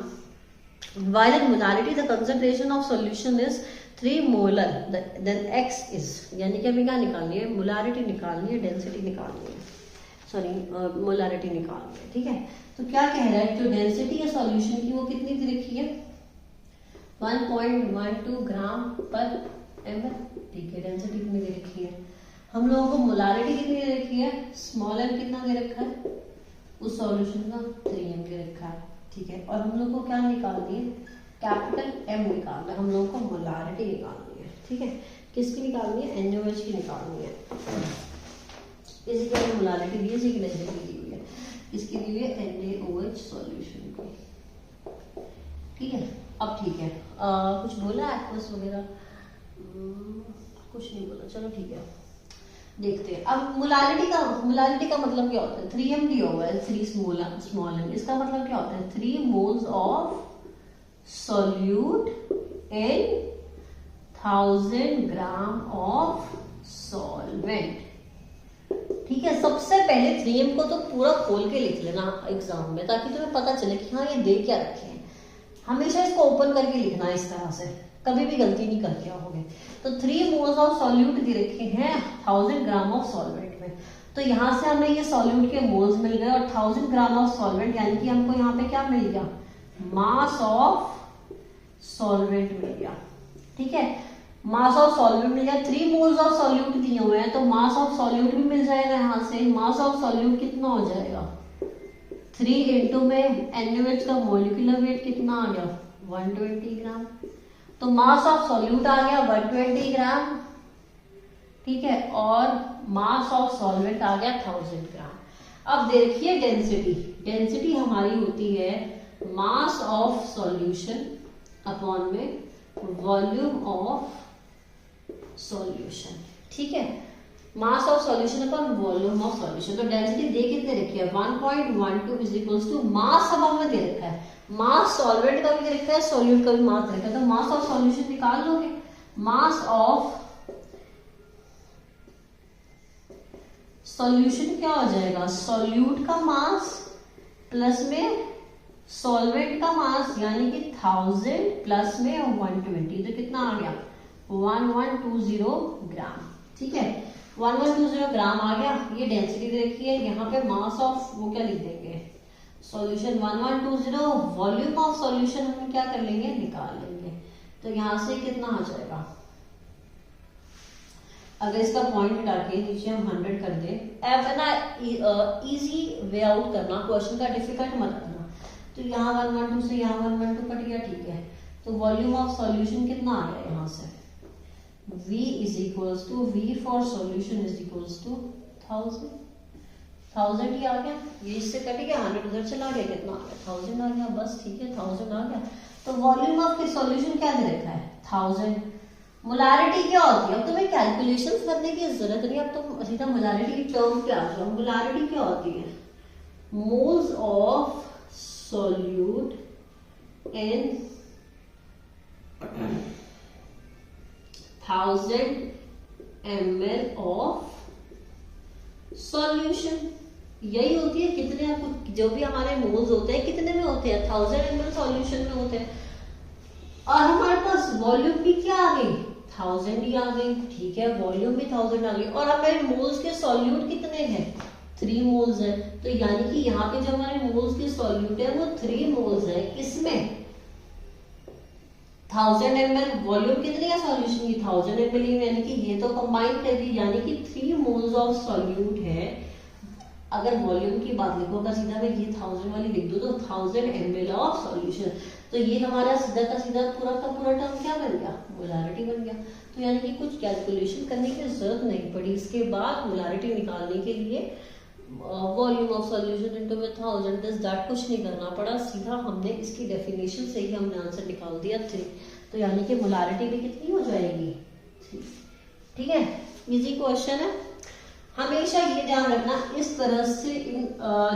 While in molarity the concentration of solution is 3 molar, then X is, यानी कि हमें क्या निकालनी है? मोलारिटी निकालनी है, डेंसिटी निकालनी है। सॉरी मोलारिटी निकालनी है, ठीक है। तो क्या कह रहा है, जो डेंसिटी है सॉल्यूशन की वो कितनी दे रखी है, 1.12 ग्राम पर ml, ठीक है। डेंसिटी कितनी दे रखी है, हम लोगों को मोलारिटी कितनी दे रखी है, स्मॉल m कितना दे रखा है, उस सॉल्यूशन का 3m दे रखा है, ठीक है। और हम लोग को क्या निकालनी है, कैपिटल M निकालना है, हम लोगों को मोलारिटी निकालनी है, ठीक है। किसकी निकालनी है, NaOH की निकालनी है। इसी का मोलारिटी दी है, इसी की डेंसिटी दी हुई है, इसकी दी हुई है NaOH सॉल्यूशन को, ठीक है। अब ठीक है, कुछ बोला एक्वस वगैरह, कुछ नहीं बोला, चलो ठीक है। देखते हैं अब मोलारिटी का मतलब क्या होता है, 3m दिया हुआ है, 3 स्मॉल m, इसका मतलब क्या होता है, 3 moles of solute in 1000 gram of solvent, ठीक है। सबसे पहले 3m को तो पूरा खोल के लिख लेना एग्जाम में, ताकि तुम्हें पता चले कि हाँ ये दे क्या रखे हैं। हमेशा इसको ओपन करके लिखना इस तरह से, कभी भी गलती नहीं करके आओगे। तो 3 मोल्स ऑफ सॉल्यूट दे रखे हैं 1000 ग्राम ऑफ सॉल्वेंट में, तो यहां से हमें ये सॉल्यूट के मोल्स मिल गए, और 1000 ग्राम ऑफ सॉल्वेंट यानी कि हमको यहाँ पे क्या मिल गया, मास ऑफ सॉल्वेंट मिल गया, ठीक है। मास ऑफ सॉल्यूट मिल गया, 3 मोल्स ऑफ सॉल्यूट दिए हुए हैं, तो मास ऑफ सॉल्यूट भी मिल जाएगा यहाँ से। मास ऑफ सॉल्यूट कितना हो जाएगा, 3 इंटू में NaOH का मोलिकुलर वेट कितना आ गया, 120 ग्राम, तो मास ऑफ सॉल्यूट आ गया 120 ग्राम, ठीक है। और मास ऑफ सॉल्वेंट आ गया 1000 ग्राम। अब देखिए डेंसिटी हमारी होती है मास ऑफ सॉल्यूशन अपॉन में वॉल्यूम ऑफ सॉल्यूशन, ठीक है। मास of solution upon volume of solution, तो डेंसिटी दे कितने रखी है, 1.12 इज इक्वल्स टू मास सब हमें दे रखा है, मास सॉल्वेंट का भी दे रखा है, सॉल्यूट का भी मास दे रखा है, तो मास ऑफ सॉल्यूशन निकाल लोगे। मास ऑफ सॉल्यूशन क्या हो जाएगा, सॉल्यूट का मास प्लस में सॉल्वेंट का मास, यानी कि 1000 प्लस में 120, तो कितना आ गया 1120 ग्राम, ठीक है। 1120 ग्राम आ गया, ये डेंसिटी दे रखी है। यहाँ पे मास ऑफ वो क्या लिख देंगे, सॉल्यूशन 1120, वॉल्यूम ऑफ सॉल्यूशन हम क्या कर लेंगे, निकाल लेंगे। तो यहाँ से कितना आ जाएगा, अगर इसका पॉइंट हटा के नीचे हम 100 कर दें, अब ना इजी वे आउट करना, क्वेश्चन का डिफिकल्ट मत करना। तो यहाँ 112 से यहाँ 112 कट गया, ठीक है। तो वॉल्यूम ऑफ सॉल्यूशन कितना आ गया यहाँ से, V is equals to V for solution is equals to 1000 ही आ गया, ये इससे कट गया, 100 उधर चला गया, कितना आ गया 1000 आ गया, बस ठीक है 1000 आ गया। तो वॉल्यूम ऑफ सॉल्यूशन क्या दे रखा है, 1000। मोलारिटी क्या होती है, अब तुम्हें कैलकुलेशंस करने की जरूरत नहीं, अब तुम सीधा मोलारिटी की टर्म पे आ जाओ। मोलारिटी क्या होती है, moles of solute in 1000 ml of solution, यही होती है। कितने आपको जो भी हमारे मोल्स होते हैं कितने में होते हैं, 1000 ml सॉल्यूशन में होते हैं, और हमारे पास वॉल्यूम भी क्या आ गई, 1000 ही आ गई, ठीक है। वॉल्यूम भी 1000 आ गई, और हमारे मोल्स के सॉल्यूट कितने हैं, 3 मोल्स है। तो यानी कि यहाँ पे जो हमारे मोल्स के सॉल्यूट है वो 3 मोल्स है। इसमें 1000 ml वॉल्यूम कितनी है सॉल्यूशन की, 1000 ml, यानी कि ये तो कंबाइन कर दी, यानी कि 3 मोल्स ऑफ सॉल्यूट है। अगर वॉल्यूम की बात लिखो का सीधा मैं ये 1000 वाली लिख दूं, तो 1000 ml ऑफ सॉल्यूशन, तो ये हमारा सीधा का सीधा पूरा का पूरा टर्म क्या बन गया, मोलारिटी बन गया। तो यानी कि कुछ कैलकुलेशन करने की जरूरत नहीं पड़ी। इसके बाद मोलारिटी निकालने के लिए वॉल्यूम ऑफ सॉल्यूशन इनटू में 1000 दिस दैट कुछ नहीं करना पड़ा, सीधा हमने इसकी डेफिनेशन से ही हमने आंसर निकाल दिया 3। तो यानी कि मोलारिटी भी कितनी हो जाएगी 3, ठीक है। इजी क्वेश्चन है। हमेशा ये ध्यान रखना, इस तरह से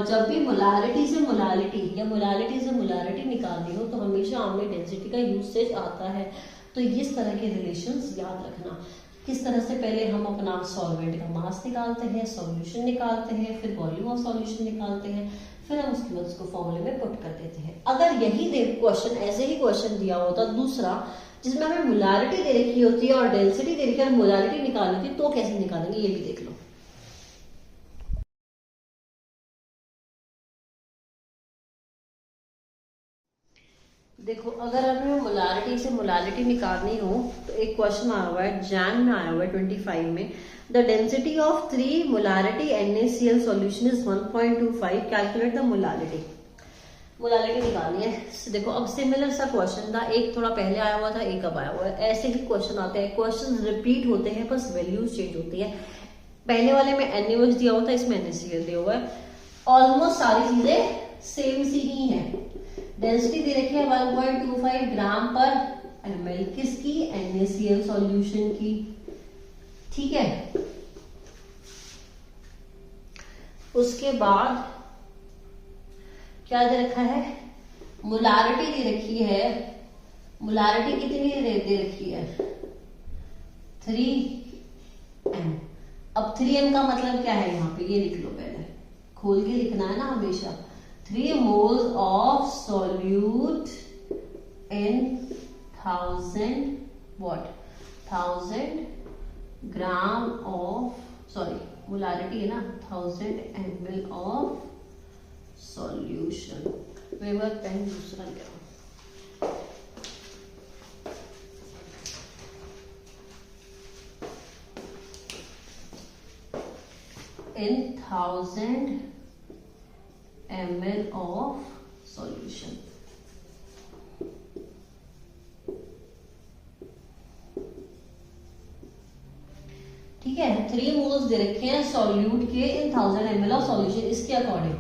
जब भी मोलारिटी से मोलारिटी या मोलारिटी से मोलारिटी निकालनी हो तो हमेशा हमें डेंसिटी का यूसेज आता है। तो इस तरह के रिलेशंस याद रखना। किस तरह से पहले हम अपना सॉल्वेंट का मास निकालते हैं, सॉल्यूशन निकालते हैं, फिर वॉल्यूम ऑफ सॉल्यूशन निकालते हैं, फिर हम उसके बाद उसको फॉर्मूले में पुट कर देते हैं। अगर यही क्वेश्चन ऐसे ही क्वेश्चन दिया होता दूसरा जिसमें हमें मोलारिटी दे रखी होती है और डेंसिटी दे रखी है, मोलारिटी निकालनी थी, तो कैसे निकालेंगे ये भी देख लो। देखो अगर हमें मोलारिटी से मोलालिटी निकालनी हो तो एक क्वेश्चन आया हुआ है, जैन में आया हुआ है 25 में, the density of 3 molarity NaCl solution is 1.25, calculate the molality. Molality निकालनी है। देखो अब सिमिलर सा क्वेश्चन था, एक थोड़ा पहले आया हुआ था, एक अब आया हुआ है। ऐसे ही क्वेश्चन आते हैं, क्वेश्चन रिपीट होते हैं, बस वैल्यूज चेंज होती है। पहले वाले में NaOH दिया हुआ था, इसमें NaCl दिया हुआ है। ऑलमोस्ट सारी चीजें सेम सी ही है। डेंसिटी दे रखी है 1.25 ग्राम पर ml, किसकी? NaCl सॉल्यूशन की। ठीक है, उसके बाद क्या दे रखा है? मोलारिटी दे रखी है। मोलारिटी कितनी दे रखी है? 3m। अब 3m का मतलब क्या है यहाँ पे, ये लिख लो, पहले खोल के लिखना है ना हमेशा। 3 moles of solute in 1000 gram of, sorry molarity है ना, 1000 ml ऑफ सॉल्यूशन। मैं बार पेन दूसरा ले आऊं। in 1000 ml of solution। ठीक है, 3 मोल्स दे रखे हैं सॉल्यूट के इन 1000 ml ऑफ सॉल्यूशन, इसके अकॉर्डिंग।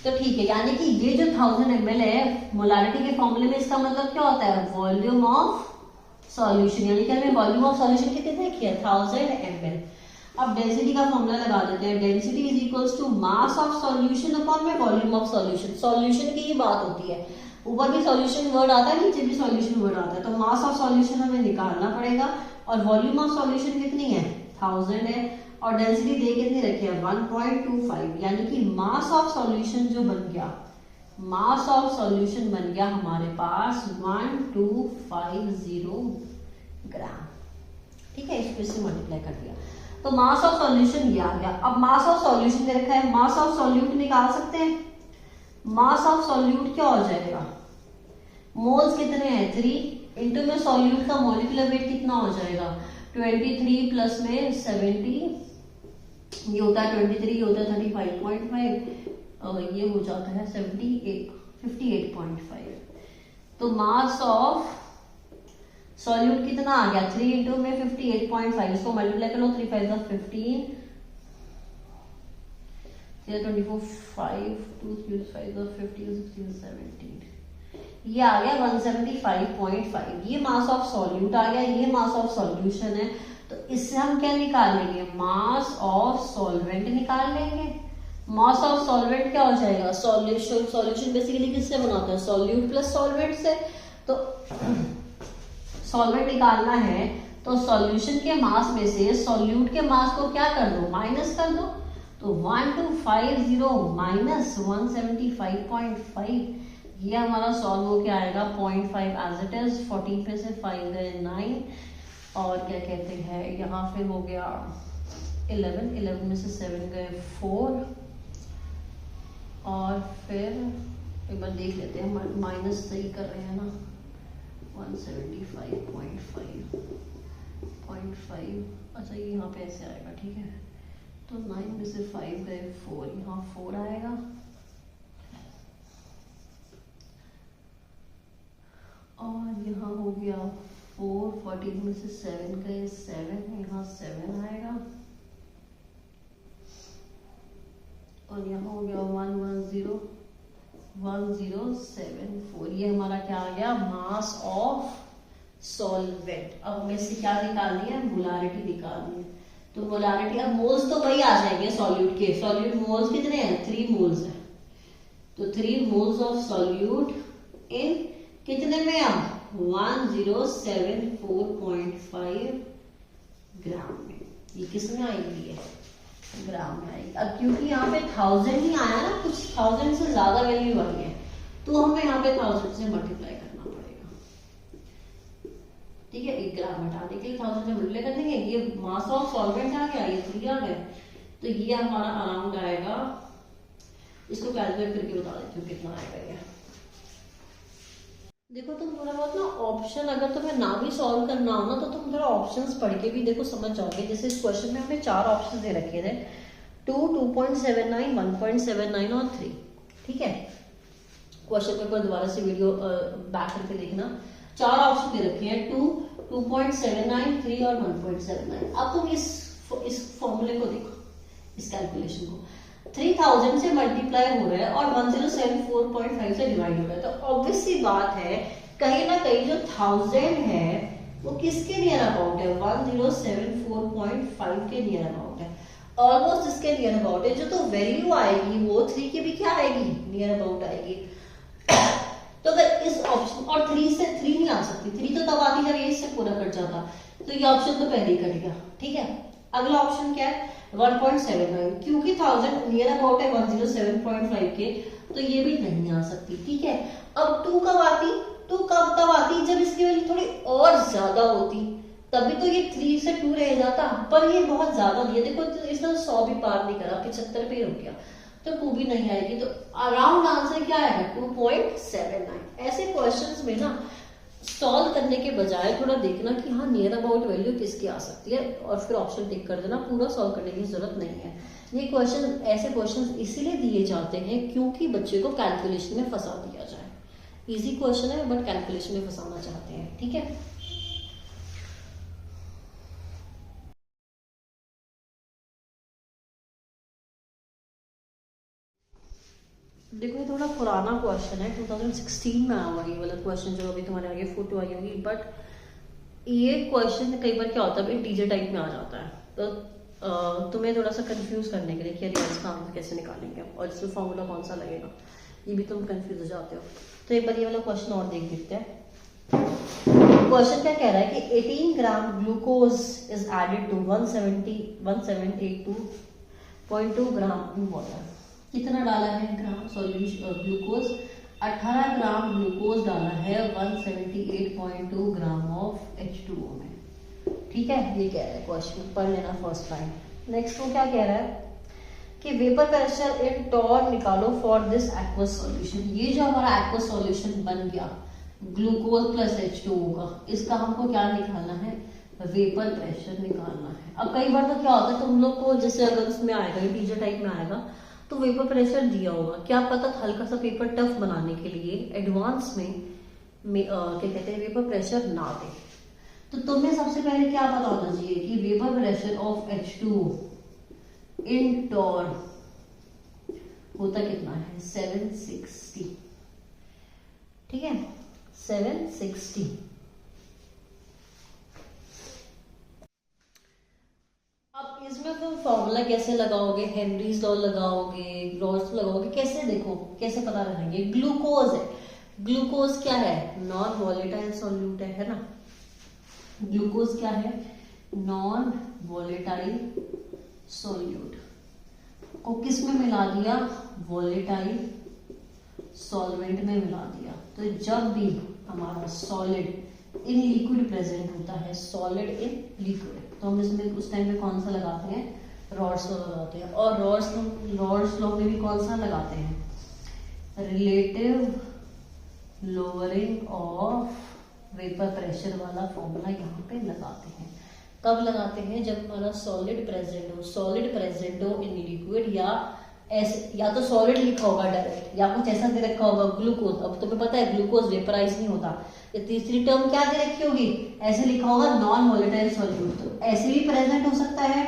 तो ठीक है, यानी कि ये जो 1000 ml है मोलारिटी के फॉर्मूले में, इसका मतलब क्या होता है? Volume of solution. यानी कि हमें वॉल्यूम ऑफ सॉल्यूशन कितने देखिए 1000 ml। अब डेंसिटी का फॉर्मूला लगा देते हैं। Density is equals to mass of solution upon में वॉल्यूम ऑफ सॉल्यूशन। सॉल्यूशन की ही बात होती है, ऊपर भी सॉल्यूशन वर्ड आता है, नीचे भी सॉल्यूशन वर्ड आता है। तो मास ऑफ सॉल्यूशन हमें निकालना पड़ेगा, और वॉल्यूम ऑफ सॉल्यूशन कितनी है? 1000 है, और डेंसिटी दे कितनी रखी है? 1.25। यानी कि मास ऑफ सॉल्यूशन जो बन गया, मास ऑफ सॉल्यूशन बन गया हमारे पास 1250 ग्राम। ठीक है, इसको इससे मल्टीप्लाई कर दिया तो मास ऑफ सॉल्यूशन ये आ गया। अब मास ऑफ सॉल्यूशन दे रखा है, मास ऑफ सॉल्यूट निकाल सकते हैं। मास ऑफ सॉल्यूट क्या हो जाएगा? मोल्स कितने हैं? 3 इंटू में सॉल्यूट का मॉलिक्यूलर वेट कितना हो जाएगा? 23 प्लस में 70, ये होता है 23, ये होता है 35.5, और ये हो जाता है 58.5। तो मास ऑफ सॉल्यूट कितना आ गया? 3 इंटू में 58.5, इसको मल्टीप्लाई करो, 3 5 15, 24 5 2 3 5 15 16 17, ये आ गया 175.5। ये मास ऑफ सॉल्यूट आ गया, ये मास ऑफ सॉल्यूशन है। तो इससे हम क्या निकाल लेंगे? मास ऑफ सॉल्वेंट निकाल लेंगे। मास ऑफ सॉल्वेंट क्या हो जाएगा? सॉल्यूशन, सॉल्यूशन बेसिकली किससे बना होता है? सॉल्यूट प्लस सॉल्वेंट से। तो सॉल्वेंट निकालना है तो सॉल्यूशन के मास में से सॉल्यूट के मास को क्या कर दो? माइनस कर दो। तो 1250 माइनस 175.5, ये हमारा सॉल्व हो के आएगा 0.5 एज इट इज। 14 पे से 5 गए 9, और क्या कहते हैं यहाँ फिर हो गया 11, 11 में से 7 गए 4, और फिर एक बार देख लेते हैं, माइनस सही कर रहे हैं ना, 175.5, अच्छा ये यहाँ पे ऐसे आएगा। ठीक है, तो 9 में से 5 गए 4, यहाँ 4 आएगा, और यहाँ हो गया 4, 14 में से 7 गए 7, यहाँ 7 आएगा, और यहाँ हो गया 1074। ये हमारा क्या आ गया? Mass of solvent. अब हमें इससे क्या निकालनी है? मोलारिटी निकालनी है। तो मोलारिटी, अब मोल्स तो वही आ जाएंगे सॉल्यूट के। सॉल्यूट मोल्स कितने हैं? 3 मोल्स है। तो 3 मोल्स ऑफ सॉल्यूट इन कितने में? अब 1074.5 ग्राम में। ये किसमें आएगी? है ग्राम में आएगी। अब क्योंकि यहाँ पे 1000 ही आया ना, कुछ 1000 से ज्यादा वैल्यू आई है, तो हमें यहाँ पे 1000 से मल्टीप्लाई करना पड़ेगा। ठीक है, 1 ग्राम हटाने के लिए 1000 से मल्टीप्लाई कर देंगे। ये मास ऑफ सॉल्वेंट आ गया, ये 3 आ गया, तो ये हमारा अराउंड आएगा, इसको कैलकुलेट करके बता देती हूँ कितना आएगा ये। देखो तुम थोड़ा बहुत ना ऑप्शन, अगर तुम्हें ना भी सॉल्व करना हो ना तो तुम थोड़ा ऑप्शंस पढ़ के भी देखो, समझ जाओगे। जैसे इस क्वेश्चन में हमने 4 ऑप्शन दे रखे थे, 2, 2.79, 1.79 और 3। ठीक है, क्वेश्चन पेपर दोबारा से वीडियो बैक करके देखना। 4 ऑप्शन दे रखे हैं, 2, 2.79, 3 और 1.79। अब तुम इस फॉर्मूले को देखो, इस कैलकुलेशन को 3000 से मल्टीप्लाई हो रहा है और 1074.5 से डिवाइड हो रहा है, तो ऑब्वियस सी बात है कहीं ना कहीं जो 1000 है वो किसके नियर अबाउट है, 1074.5 के नियर अबाउट है, ऑलमोस्ट इसके नियर अबाउट है। जो तो वैल्यू आएगी वो 3 के भी क्या आएगी, नियर अबाउट आएगी। तो अगर इस ऑप्शन, और 3 से 3 नहीं आ सकती, 3 तो तब आती जब ये इससे पूरा कट जाता, तो ये ऑप्शन तो पहले ही कट गया। ठीक है, अगला ऑप्शन क्या है, 1.79, क्योंकि 1000 नियर अबाउट है 107.5 के, तो ये भी नहीं आ सकती। ठीक है, अब 2 कब आती, 2 कब तब आती जब इसकी वैल्यू थोड़ी और ज्यादा होती, तभी तो ये 3 से 2 रह जाता, पर ये बहुत ज्यादा दिया। देखो तो इसने 100 भी पार नहीं करा, 75 पे रुक गया, तो 2 भी नहीं आएगी। तो अराउंड आंसर क्या आएगा, 2.79। ऐसे क्वेश्चंस में ना सॉल्व करने के बजाय थोड़ा देखना कि हाँ नियर अबाउट वैल्यू किसकी आ सकती है, और फिर ऑप्शन टिक कर देना, पूरा सॉल्व करने की जरूरत नहीं है। ये क्वेश्चन, ऐसे क्वेश्चन इसीलिए दिए जाते हैं क्योंकि बच्चे को कैलकुलेशन में फंसा दिया जाए। इजी क्वेश्चन है बट कैलकुलेशन में फंसाना चाहते हैं। ठीक है, देखो ये थोड़ा पुराना क्वेश्चन है, 2016 में आया हुआ ये वाला क्वेश्चन जो अभी तुम्हारे आगे फोटो आई होगी। बट ये क्वेश्चन कई बार क्या होता है, इंटीजर टाइप में आ जाता है, तो तुम्हें थोड़ा सा कंफ्यूज करने के लिए कि अरे इसका आंसर कैसे निकालेंगे और इसमें फॉर्मूला कौन सा लगेगा, ये भी तुम कंफ्यूज हो जाते हो। तो एक बार ये वाला क्वेश्चन और देख लेते हैं। क्वेश्चन क्या कह रहा है कि 18 gram glucose is added to 1782.2 gram in water. कितना डाला है gram solution glucose, 18 gram glucose डाला है 178.2 ग्राम ऑफ H2O में। ठीक है, ये कह रहा है क्वेश्चन, पढ़ लेना फर्स्ट लाइन। नेक्स्ट वो क्या कह रहा है कि वेपर प्रेशर इन टॉर निकालो फॉर दिस एक्वस सॉल्यूशन। ये जो हमारा एक्वस सॉल्यूशन बन गया ग्लूकोज प्लस H2O का, इसका हमको क्या निकालना है, वेपर प्रेशर निकालना है। अब कई बार तो क्या होता है तुम लोग को, जैसे अगर उसमें आएगा इंटीजर टाइप में आएगा तो वेपर प्रेशर दिया होगा, क्या पता हल्का सा पेपर टफ बनाने के लिए एडवांस में क्या कहते हैं वेपर प्रेशर ना दे। तो तुम्हें सबसे पहले क्या पता होना चाहिए कि vapour pressure of H2O in torr होता कितना है, 760। ठीक है, 760। अब इसमें तुम फॉर्मूला कैसे लगाओगे, हेनरीज लॉ लगाओगे, ग्रॉस लगाओगे, कैसे देखो कैसे पता लगाएंगे। ग्लूकोज है, ग्लूकोज क्या है, नॉन वॉलेटाइल सॉल्यूट है ना। ग्लूकोज क्या है, नॉन वॉलेटाइल सॉल्यूट को किस में मिला दिया, वॉलेटाइल सॉल्वेंट में मिला दिया। तो जब भी हमारा सॉलिड इन लिक्विड प्रेजेंट होता है, सॉलिड इन लिक्विड, तो हम इसमें उस टाइम पे कौन सा लगाते हैं, रॉड्स लॉ लगाते हैं। और रॉड्स लॉ में भी कौन सा लगाते हैं, relative lowering of vapour pressure वाला फॉर्मूला यहाँ पे लगाते हैं। कब लगाते हैं, जब हमारा सॉलिड प्रेजेंट हो, सॉलिड प्रेजेंट हो इन लिक्विड, या ऐसे, या तो सॉलिड लिखा होगा डायरेक्ट, या कुछ ऐसा दे रखा होगा ग्लूकोज। अब तुम्हें पता है ग्लूकोज वेपराइज नहीं होता। ये तीसरी टर्म क्या दे रखी होगी, ऐसे लिखा होगा नॉन वॉलेटाइल सॉल्यूट, तो ऐसे भी प्रेजेंट हो सकता है।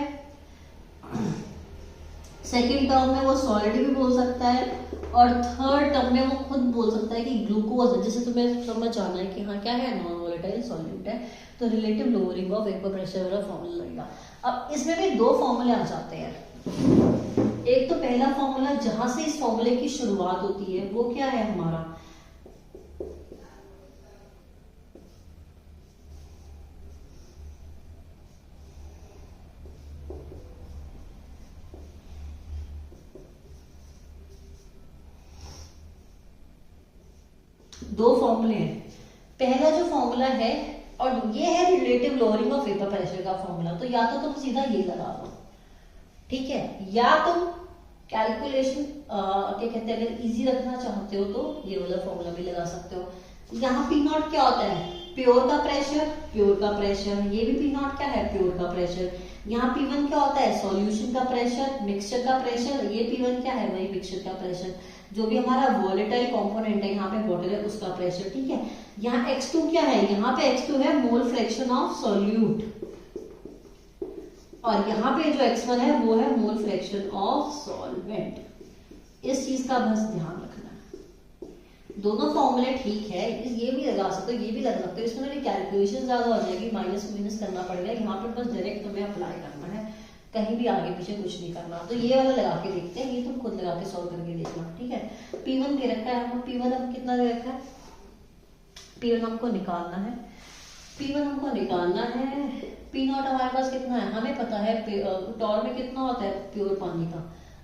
सेकेंड टर्म में वो सॉलिड भी बोल सकता है, और थर्ड टर्म में वो खुद बोल सकता है कि ग्लूकोज है। जैसे तुम्हें समझ जाना है कि हाँ क्या है, नॉन वॉलेटाइल सॉल्यूट है, तो relative lowering of vapour pressure वाला फॉर्मूला लगेगा। अब इसमें भी 2 फॉर्मूले आ जाते हैं। एक तो पहला फॉर्मूला जहां से इस फॉर्मूले की शुरुआत होती है वो क्या है हमारा, दो फॉर्मूले हैं। पहला जो फॉर्मूला है, और ये है relative lowering of vapour pressure का फॉर्मूला, तो या तो तुम सीधा ये लगा दो, ठीक है, या तुम कैलकुलेशन क्या कहते हैं, अगर इजी रखना चाहते हो तो ये वाला फॉर्मूला भी लगा सकते हो। यहाँ पी नॉट क्या होता है? प्योर का प्रेशर, प्योर का प्रेशर। ये भी पी नॉट क्या है? प्योर का प्रेशर। यहाँ P1 क्या होता है? सॉल्यूशन का प्रेशर, मिक्सचर का प्रेशर। ये P1 क्या है? वही मिक्सचर का प्रेशर। जो भी हमारा वोलेटाइल कंपोनेंट है यहाँ पे वाटर है उसका प्रेशर, ठीक है। यहाँ X2 क्या है? यहाँ पे X2 है मोल फ्रैक्शन ऑफ सॉल्यूट, और यहाँ पे जो X1 है वो है मोल फ्रैक्शन ऑफ सॉल्वेंट। इस चीज का बस ध्यान रखना है। दोनों फॉर्मूले ठीक है, ये भी लगा सकते हो, ये भी लगा सकते हो। इसमें मेरी कैलकुलेशन ज्यादा हो जाएगी, माइनस माइनस करना पड़ेगा। यहाँ पे बस डायरेक्ट तुम्हें अप्लाई करना है, कहीं भी आगे पीछे कुछ नहीं करना। तो ये वाला लगा के देखते हैं, ये तुम खुद लगा के सॉल्व करके देखना, ठीक है। P1 दे रखा है, P1 अब कितना दे रखा है? P1 हमको निकालना है, P1 हमको निकालना है। P नॉट हमारे पास कितना है? हमें पता है टॉर में कितना होता है प्योर पानी का?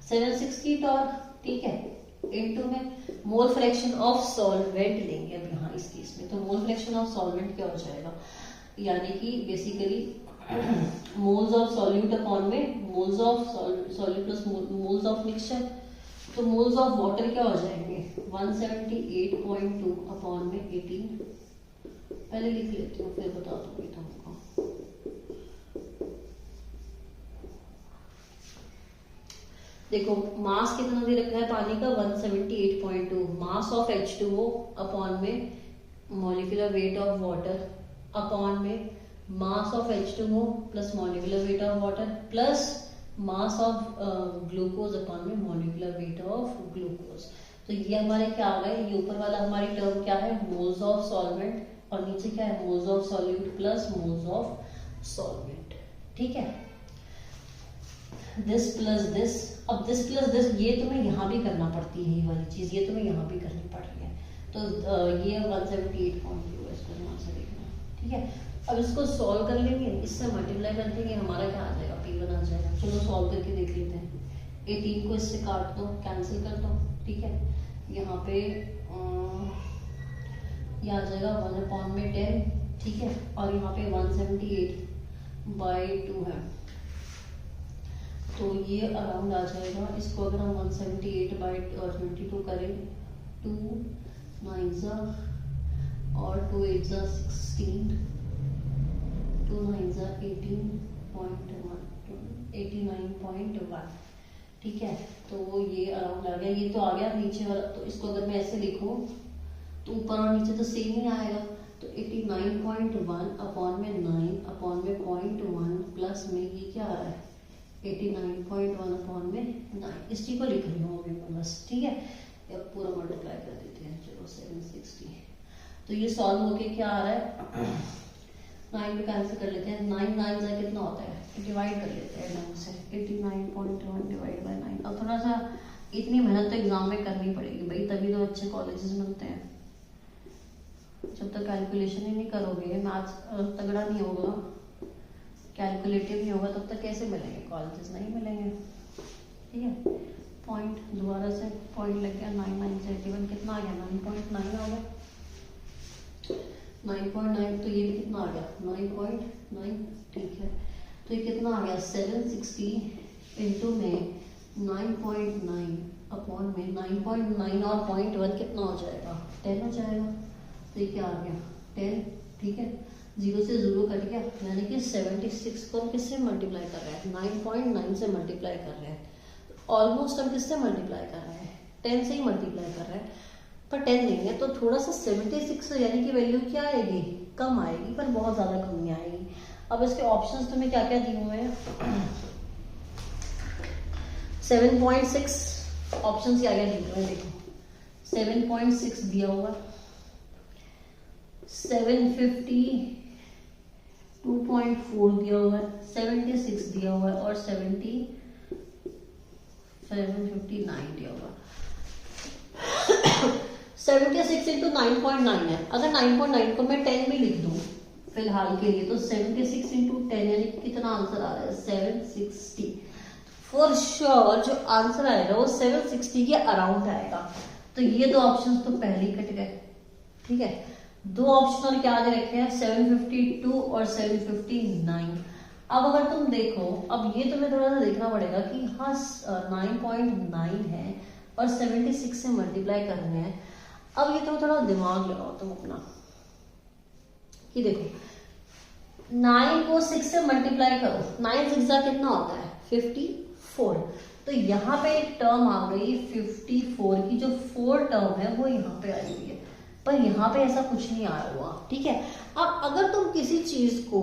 760 टॉर, ठीक है। इनटू में मोल फ्रैक्शन ऑफ सॉल्वेंट लेंगे अब यहाँ इस केस में। तो मोल फ्रैक्शन ऑफ सॉल्वेंट क्या हो जाएगा? यानी कि basically moles of solute upon में moles of solute plus moles of mixture. तो मोल्स ऑफ वाटर क्या हो जाएंगे? 178.2 अपॉन में 18। पहले लिख लेती हूँ फिर बता दूंगी तुमको। देखो मास कितना दे रखा है पानी का? 178.2। मास ऑफ H2O अपॉन में molecular weight of water upon में mass of H2O plus molecular weight of water plus mass of glucose upon में मॉलिक्यूलर वेट ऑफ ग्लूकोज। तो ये हमारे क्या आ गए? ये ऊपर वाला हमारी टर्म क्या है? मोल्स ऑफ सॉल्वेंट, और नीचे क्या है? Moles of solute plus moles of solvent, ठीक है। दिस प्लस दिस, अब दिस प्लस दिस ये तुम्हें यहाँ भी करना पड़ती है, ये वाली चीज ये तुम्हें यहाँ भी करनी पड़ रही है। तो ये 178.2 है, इसको ध्यान से देखना, ठीक है। अब इसको सॉल्व कर लेंगे, इससे मल्टीप्लाई कर देंगे, हमारा क्या आ जाएगा? P1 आ जाएगा। चलो सॉल्व करके देख लेते हैं। 18 को इससे काट दो, कैंसिल कर दो, ठीक है। यहाँ पे ये आ जाएगा 1 अपॉन में 10, ठीक है। और यहाँ पे 178/2 है, तो ये अराउंड आ जाएगा। इसको अगर हम 178/22 करें, 2 9 और 2 8 16, 2 9 89.1, ठीक है। तो ये अराउंड आ गया, ये तो आ गया नीचे वाला। तो इसको अगर मैं ऐसे लिखूं तो ऊपर और नीचे तो सेम ही आएगा। तो 89.1 अपॉन में 9 अपॉन में 0.1 प्लस में ये क्या आ रहा है? 89.1 अपॉन में 9। इस चीज को लिख रही हूँ अभी बस, ठीक है। अब पूरा मल्टीप्लाई कर देते हैं, चलो 760। तो ये सॉल्व होके क्या आ रहा है? 9 पे कैंसिल कर लेते हैं, 9 9 से कितना होता है? डिवाइड कर लेते हैं 9 से। 89.1 डिवाइड बाय 9। अब थोड़ा सा इतनी मेहनत तो एग्जाम में करनी पड़ेगी भाई, तभी तो अच्छे कॉलेजेस मिलते हैं। जब तक कैलकुलेशन ही नहीं करोगे, मैथ्स तगड़ा नहीं होगा, कैलकुलेटिव नहीं होगा, तब तक कैसे मिलेंगे कॉलेजेस? नहीं मिलेंगे, ठीक है। पॉइंट दोबारा से पॉइंट लग गया, 9 9 से 81 कितना आ गया? 9.9 आ गया। 9.9, तो ये भी कितना आ गया? 9.9, ठीक है। तो ये कितना आ गया? 760 इंटू में 9.9 अपॉन में 9.9 और 0.1 कितना हो जाएगा? 10 हो जाएगा। तो ये क्या आ गया? 10, ठीक है। 0 से 0 कट गया, यानी कि 76 को हम किससे मल्टीप्लाई कर रहे हैं? 9.9 से मल्टीप्लाई कर रहे हैं। ऑलमोस्ट हम किससे मल्टीप्लाई कर रहे हैं? 10 से ही मल्टीप्लाई कर रहे हैं। पर 10 देंगे तो थोड़ा सा 76 यानी कि वैल्यू क्या आएगी? कम आएगी, पर बहुत ज्यादा कम नहीं आएगी। अब इसके ऑप्शंस तुम्हें क्या क्या दिए हुए हैं? 7.6 ऑप्शन क्या क्या दिए हुए हैं? देखो 7.6 दिया हुआ, 750 2.4 दिया हुआ है, 76 दिया हुआ है और 759 दिया हुआ है। 76 इंटू 9.9 है। अगर 9.9 को मैं 10 भी लिख दूं फिलहाल के लिए, तो 76 इंटू 10 यानी कितना आंसर आ रहा है? 760। फॉर श्योर जो आंसर आएगा वो 760 के अराउंड आएगा। तो ये दो ऑप्शन तो पहले ही कट गए, ठीक है। दो ऑप्शन और क्या दे रखे हैं? 752 और 759। अब अगर तुम देखो, अब ये तुम्हें थोड़ा सा देखना पड़ेगा कि हाँ 9.9 है और 76 से मल्टीप्लाई कर रहे हैं। अब ये तो थोड़ा दिमाग लगाओ तुम अपना कि देखो 9 को 6 से मल्टीप्लाई करो, 9 6 कितना होता है 54। तो यहाँ पे एक टर्म आ गई 54 की, जो 4 टर्म है वो यहाँ पे आई हुई है, पर यहाँ पे ऐसा कुछ नहीं आया हुआ, ठीक है। अब अगर तुम किसी चीज को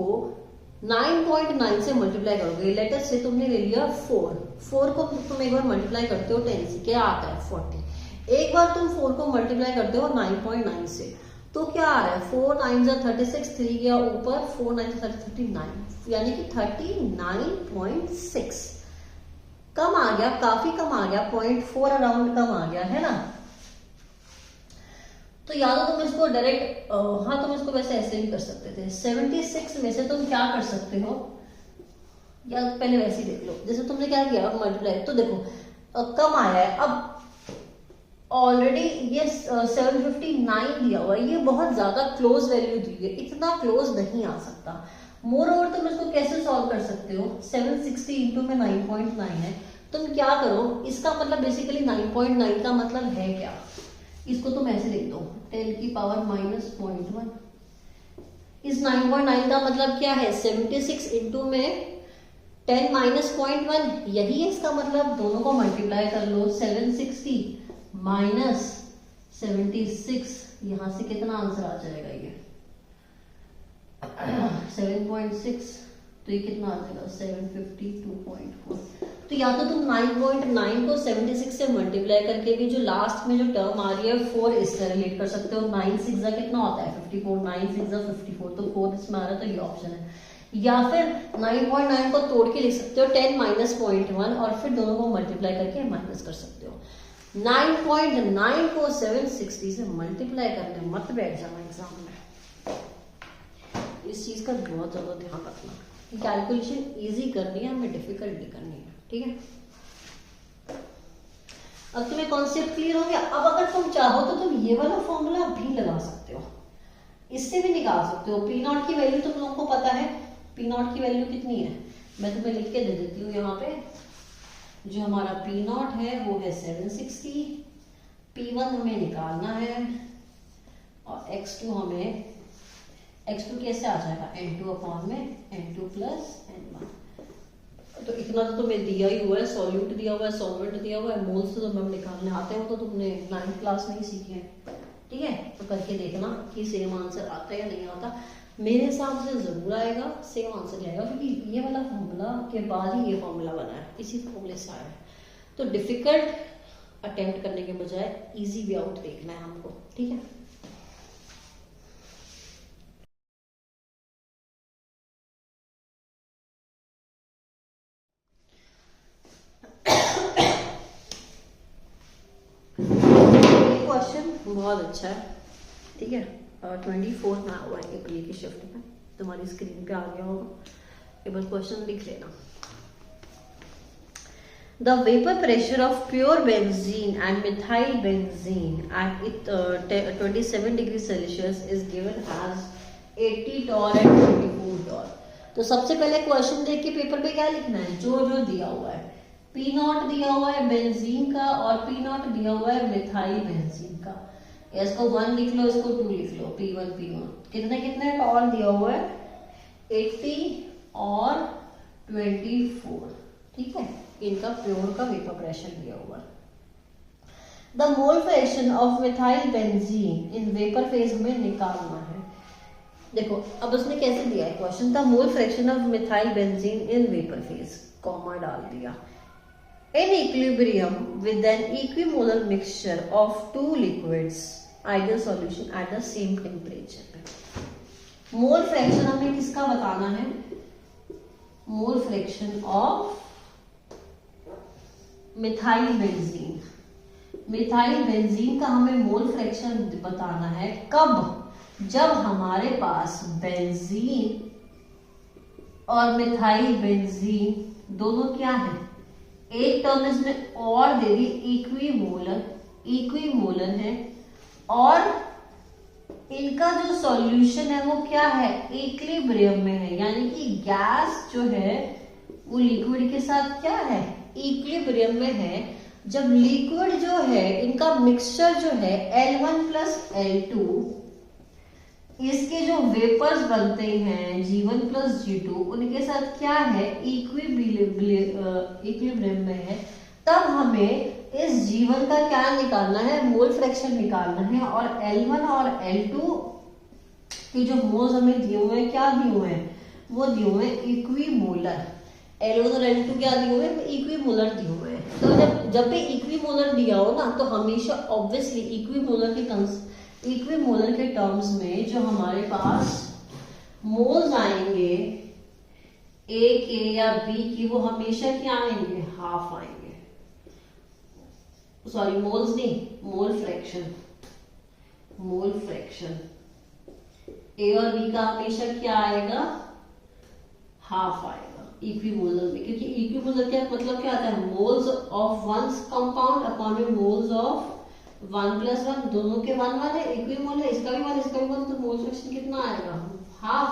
9.9 से मल्टीप्लाई करोगे, लेटर से तुमने ले लिया 4 को तुम एक बार मल्टीप्लाई करते हो 10 से, क्या आता है 40। एक बार तुम 4 को मल्टीप्लाई करते हो 9.9 से, तो क्या आ रहा है 4 9 36, 3 गया ऊपर, 4 9 39, यानी कि 39.6 कम आ गया, काफी कम आ गया, 0.4 अराउंड कम आ गया, है ना। तो या तो तुम इसको डायरेक्ट हाँ तुम इसको वैसे ऐसे भी कर सकते थे। 76 में से तुम क्या कर सकते हो, या पहले वैसे ही देख लो, जैसे तुमने क्या किया मल्टीप्लाई, तो देखो कम आया है। अब ऑलरेडी ये 759 दिया हुआ है, ये बहुत ज्यादा क्लोज वैल्यू दी है, इतना क्लोज नहीं आ सकता। मोर ओवर तुम इसको कैसे सॉल्व कर सकते हो, 760 इंटू में 9.9 है, तुम क्या करो, इसका मतलब बेसिकली 9.9 का मतलब है क्या, इसको तुम ऐसे लिख दो 10 की पावर -0.1। इस 9.9 का मतलब क्या है, 76 इंटू में 10 -0.1, यही है इसका मतलब। दोनों को मल्टीप्लाई कर लो, 760 माइनस 76, यहां से कितना आंसर आ जाएगा, ये 7.6, तो ये कितना आ जाएगा 752.4। तो या तो तुम 9.9 को 76 से मल्टीप्लाई करके भी जो लास्ट में जो टर्म आ रही है 4 इससे रिलेट कर सकते हो। 9 6 कितना होता है 54, 9 6 54, तो 4 इसमें आ रहा है, तो ये ऑप्शन है। या फिर 9.9 को तोड़ के लिख सकते हो 10 -0.1, और फिर दोनों को मल्टीप्लाई करके माइनस कर सकते हो। 9.9 को 760 से मल्टीप्लाई करने मत बैठ जाना एग्जाम में, इस चीज का बहुत ज्यादा ध्यान रखना। कैलकुलेशन इजी करनी है, हमें डिफिकल्ट नहीं करनी है, ठीक है। अब तुम्हें कॉन्सेप्ट क्लियर हो गया। अब अगर तुम चाहो तो तुम ये वाला फॉर्मूला भी लगा सकते हो, इससे भी निकाल सकते हो। पी नॉट की वैल्यू तुम लोगों को पता है, पी नॉट की वैल्यू कितनी है, मैं तुम्हें लिख के दे देती हूँ यहाँ पे। जो हमारा पी नॉट है वो है 760, P1 हमें निकालना है, और x2 हमें, x2 कैसे आ जाएगा n2 अपॉन में n2 प्लस n1। तो इतना तो तुम्हें दिया ही हुआ है, सॉल्यूट दिया हुआ है, सॉल्वेंट दिया हुआ है, मोल्स तो तुम्हें निकालने आते हो, तो तुमने 9th क्लास में ही सीखे हैं, ठीक है। तो करके देखना कि सेम आंसर आता है या नहीं आता। मेरे हिसाब से जरूर आएगा, सेम आंसर आएगा, क्योंकि ये वाला फॉर्मूला के बाद ही ये फॉर्मूला बना है, इसी फॉर्मूले से आया है। तो डिफिकल्ट अटेम्प्ट करने के बजाय इजी वे आउट देखना है हमको, ठीक है। क्वेश्चन बहुत अच्छा है, ठीक है। 24 में हुआ है अप्रैल की शिफ्ट में, तुम्हारी स्क्रीन पे आ गया होगा, एक बार क्वेश्चन लिख लेना। The vapor pressure of pure benzene and methyl benzene at 27 degrees Celsius is given as 80 torr and 24 torr। तो सबसे पहले क्वेश्चन देख के पेपर पे क्या लिखना है, जो जो दिया हुआ है। पी नॉट दिया हुआ है बेंजीन का, और पी नॉट दिया हुआ है मिथाइल बेंजीन का। इसको 1 लिख लो, इसको 2 लिख लो, P1 P1 कितने कितने टॉर दिया हुआ है 80 और 24, ठीक है। इनका प्योर का वेपर प्रेशर दिया हुआ है। The mole fraction of methyl benzene in vapour phase में निकालना है। देखो अब उसने कैसे दिया है question, the mole fraction of methyl benzene in vapour phase, comma डाल दिया। In equilibrium with an equimolar mixture of two liquids, ideal solution at the same temperature। Mole fraction हमें किसका बताना है, mole fraction of methyl benzene. Methyl benzene का हमें mole fraction बताना है कब, जब हमारे पास बेंजीन और मिथाइल बेंजीन दोनों क्या है, एक टर्म इसमें और दे दी इक्विमोलर, इक्विमोलर है, और इनका जो सॉल्यूशन है वो क्या है, इक्विलिब्रियम में है, यानी कि गैस जो है वो लिक्विड के साथ क्या है, इक्विलिब्रियम में है। जब लिक्विड जो है इनका मिक्सचर जो है L1 प्लस L2, इसके जो वेपर्स बनते हैं G1 प्लस G2, उनके साथ क्या है इक्विलिब्रियम में है, तब हमें इस G1 का क्या निकालना है, मोल फ्रैक्शन निकालना है। और L1 और L2 के जो मोल्स हमें दिए हुए हैं, क्या दिए हुए हैं, वो दिए हुए हैं इक्विमोलर। L1 और L2 क्या दिए हुए हैं, इक्विमोलर दिए हुए हैं। तो जब भी इक्विमोलर दिया हो ना, तो हमेशा ऑब्वियसली इक्विमोलर के टर्म्स में जो हमारे पास मोल्स आएंगे ए के या बी की, वो हमेशा क्या आएंगे, हाफ आएंगे। सॉरी, मोल्स नहीं, मोल फ्रैक्शन ए और बी का हमेशा क्या आएगा, हाफ आएगा इक्विमोलर में। क्योंकि इक्विमोलर का मतलब क्या आता है, moles of one compound upon में मोल्स ऑफ 1 प्लस 1, दोनों के 1 1 है, इक्विमोलर, इसका भी 1 इसका भी 1, तो मोल फ्रैक्शन कितना आएगा, हाफ।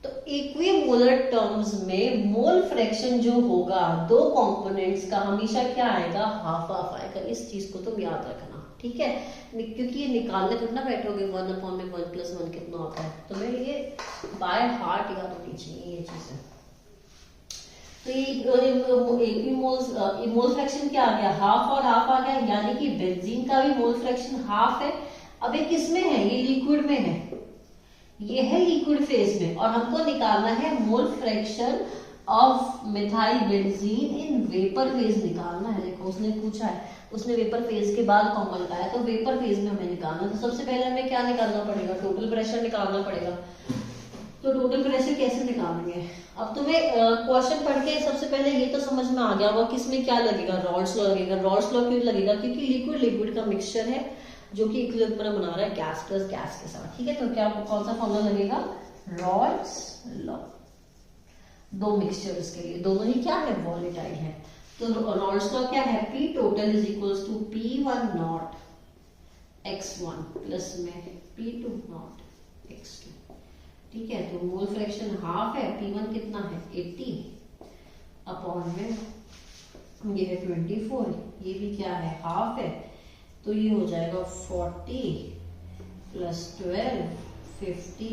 तो इक्विमोलर टर्म्स में मोल फ्रैक्शन जो होगा दो कंपोनेंट्स का, हमेशा क्या आएगा, हाफ हाफ आएगा। इस चीज को तुम याद रखना, ठीक है, क्योंकि ये निकालने कितना बैठोगे, 1 अपॉन में 1 प्लस 1 कितना होता है, तुम्हें ये बाय हार्ट याद होनी चाहिए ये चीजें। तो ये मोल फ्रैक्शन क्या आ गया, हाफ और हाफ आ गया, यानी कि बेंजीन का भी मोल फ्रैक्शन हाफ है। अब ये किस में है, ये लिक्विड में है, ये है लिक्विड फेज में, और हमको निकालना है mole fraction of methyl benzene in vapour phase निकालना है। देखो उसने पूछा है, उसने वेपर फेज के बाद कॉमन का है, तो वेपर फेज में हमें निकालना है। तो सबसे पहले हमें क्या निकालना पड़ेगा, टोटल प्रेशर निकालना पड़ेगा। तो टोटल प्रेशर कैसे निकालेंगे, अब तुम्हें क्वेश्चन पढ़ के सबसे पहले ये तो समझ में आ गया होगा किसमें क्या लगेगा, रॉल्स लॉ लगेगा। रॉल्स लॉ क्यों लगेगा, क्योंकि लिक्विड का मिक्सचर है जो कि इक्विलिब्रियम बना रहा है गैस प्लस गैस के साथ, ठीक है। तो क्या कौन सा फॉर्मूला लगेगा, रॉल्स लॉ। दो मिक्सचर्स के लिए, दोनों ही क्या है, वॉलेटाइल है। तो रॉल्स लॉ क्या है, P total is equals to P1 naught x1 plus में P2 नॉट x2, ठीक है। तो मोल फ्रैक्शन हाफ है, P1 कितना है 80 अपॉन में ये है 24, ये भी क्या है, हाफ है, तो ये हो जाएगा 40 प्लस 12 50,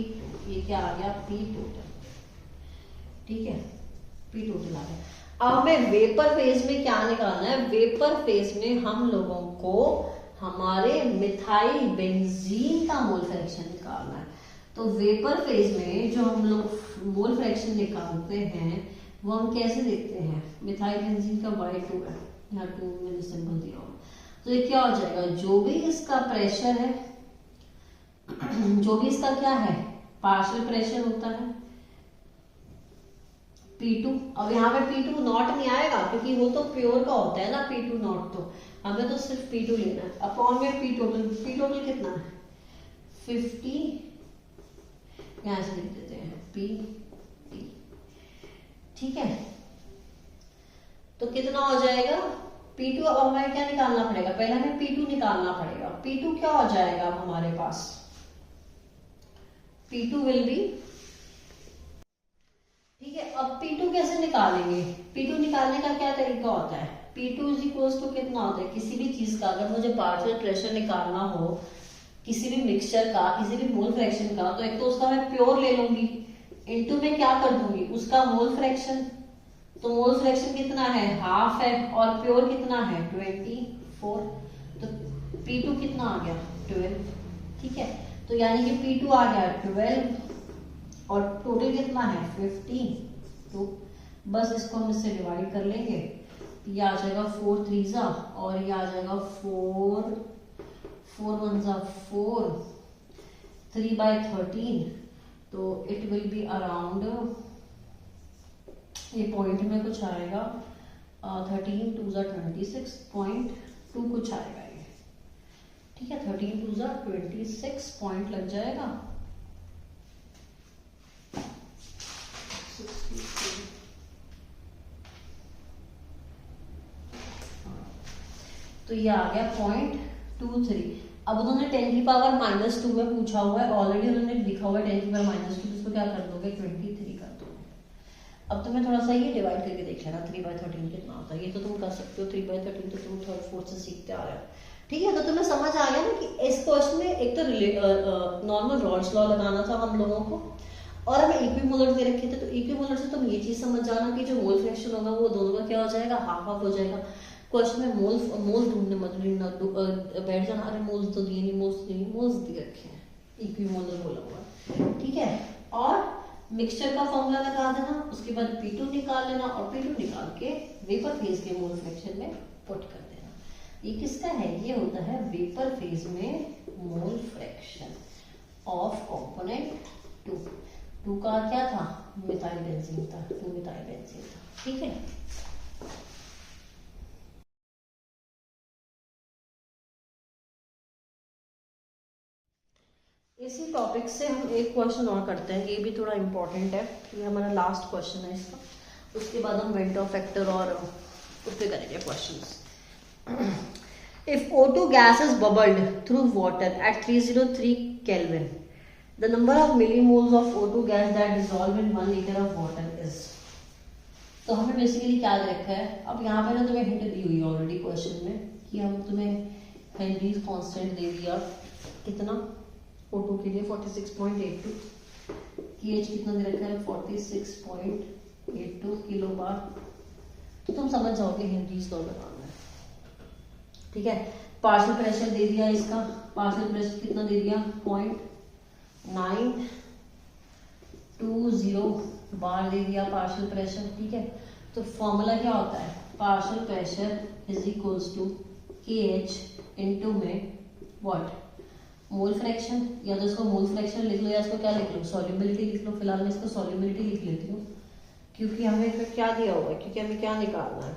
ये क्या आ गया, P टोटल, ठीक है, P टोटल आ गया। अब हमें वेपर फेज में क्या निकालना है, वेपर फेज में हम लोगों को हमारे मिथाइल बेंजीन का मोल फ्रैक्शन निकालना है। तो वेपर फेज में जो हम लोग मोल फ्रैक्शन निकालते हैं वो हम कैसे देखते हैं, मिथाइल बेंजीन का Y2 है, यहाँ 2 मैंने सिंबल दिया हुआ। तो ये क्या हो जाएगा, जो भी इसका प्रेशर है, जो भी इसका क्या है, पार्शियल प्रेशर होता है P2। अब यहाँ पे P2 नॉट नहीं आएगा क्योंकि वो तो प्योर का होता है ना P2 नॉट, तो हमें तो सिर्फ P2 लेना है अपॉन में P टोटल कितना है 50, यहां से लिख देते हैं P, ठीक है। तो कितना हो जाएगा P2, अब हमें क्या निकालना पड़ेगा, पहले हमें P2 निकालना पड़ेगा। P2 क्या हो जाएगा अब हमारे पास, P2 विल बी, ठीक है। अब P2 कैसे निकालेंगे, P2 निकालने का क्या तरीका होता है, P2 इज इक्वल्स टू कितना होता है, किसी भी चीज का अगर मुझे पार्शियल प्रेशर निकालना हो, किसी भी मिक्सचर का, किसी भी मोल फ्रैक्शन का, तो एक तो उसका मैं प्योर ले लूंगी, इनटू में क्या कर दूंगी उसका मोल फ्रैक्शन। तो मोल फ्रैक्शन कितना है, हाफ है, और प्योर कितना है 24, तो P2 कितना आ गया 12, ठीक है। तो यानी कि P2 आ गया 12 और टोटल कितना है 15। तो बस इसको हम इससे डिवाइड कर लेंगे, ये आ जाएगा 4 3 और ये आ जाएगा 4 1 4 3/13। तो इट विल बी अराउंड, ये पॉइंट में कुछ आएगा 13 2 26.2 कुछ आएगा ये, ठीक है। 13 2 26 पॉइंट लग जाएगा, तो ये आ गया 0.23। अब उन्होंने 10 की पावर -2 में पूछा हुआ है, ऑलरेडी उन्होंने लिखा हुआ है 10 की पावर -2, इसको क्या कर दोगे 23 कर दोगे। अब तुम्हें थोड़ा सा ये डिवाइड करके देख लेना 3/13 कितना होता है। ये तो तुम कर सकते हो, 3/13 तो तुम थर्ड फोर्थ से सीखते आ रहे हो, ठीक है। तो तुम्हें समझ आ गया ना कि इस क्वेश्चन में एक तो नॉर्मल रॉल्स लॉ लगाना था हम लोगों को, और हमें इक्विमोलर दे रखे थे। तो इक्विमोलर से तुम ये चीज समझ जाना कि जो मोल फ्रैक्शन होगा वो दोनों का क्या हो जाएगा, हाफ हाफ हो जाएगा। क्वेश्चन में मोल ढूंढने मत बैठ जाना, अरे मोल्स तो दिए नहीं, मोल्स दे रखे हैं, इक्विमोलर बोला हुआ, ठीक है। और मिक्सचर का फॉर्मूला लगा देना, उसके बाद P2 निकाल लेना, और P2 निकाल के वेपर फेज के मोल फ्रैक्शन में पुट कर देना। ये किसका है, ये होता है वेपर फेज में मोल फ्रैक्शन ऑफ कंपोनेंट 2 का क्या था, मिथाइल बेंजीन था, 2 मिथाइल बेंजीन था, ठीक है। इसी टॉपिक से हम एक क्वेश्चन और करते हैं, ये भी थोड़ा इंपॉर्टेंट है, ये हमारा लास्ट क्वेश्चन है इसका। उसके बाद हम वेंट ऑफ फैक्टर और उस पे करेंगे questions. If O2 gas is bubbled through water at 303 kelvin, the number of millimoles of O2 gas that dissolve in 1 litre of water is. तो हमें बेसिकली क्या दे रखा है, अब यहाँ पे ना तुम्हें हिंट दी हुई है ऑलरेडी क्वेश्चन में कि हम तुम्हें हेनरीज कांस्टेंट दे दिया, कितना O2 के लिए 46.82, KH कितना दे रखा है 46.82 किलो बार। तो तुम समझ जाओगे हेनरीज लॉ लगाना है, ठीक है। पार्शियल प्रेशर दे दिया इसका, पार्शियल प्रेशर कितना दे दिया 0.920 बार दे दिया पार्शियल प्रेशर, ठीक है। तो फॉर्मूला क्या होता है, partial pressure is equals to KH into में व्हाट, मोल फ्रैक्शन, या तो इसको मोल फ्रैक्शन लिख लो या इसको क्या लिख लो, सॉल्युबिलिटी लिख लो। फिलहाल मैं इसको सॉल्युबिलिटी लिख लेती हूँ, क्योंकि हमें फिर क्या दिया हुआ है, क्योंकि हमें क्या निकालना है,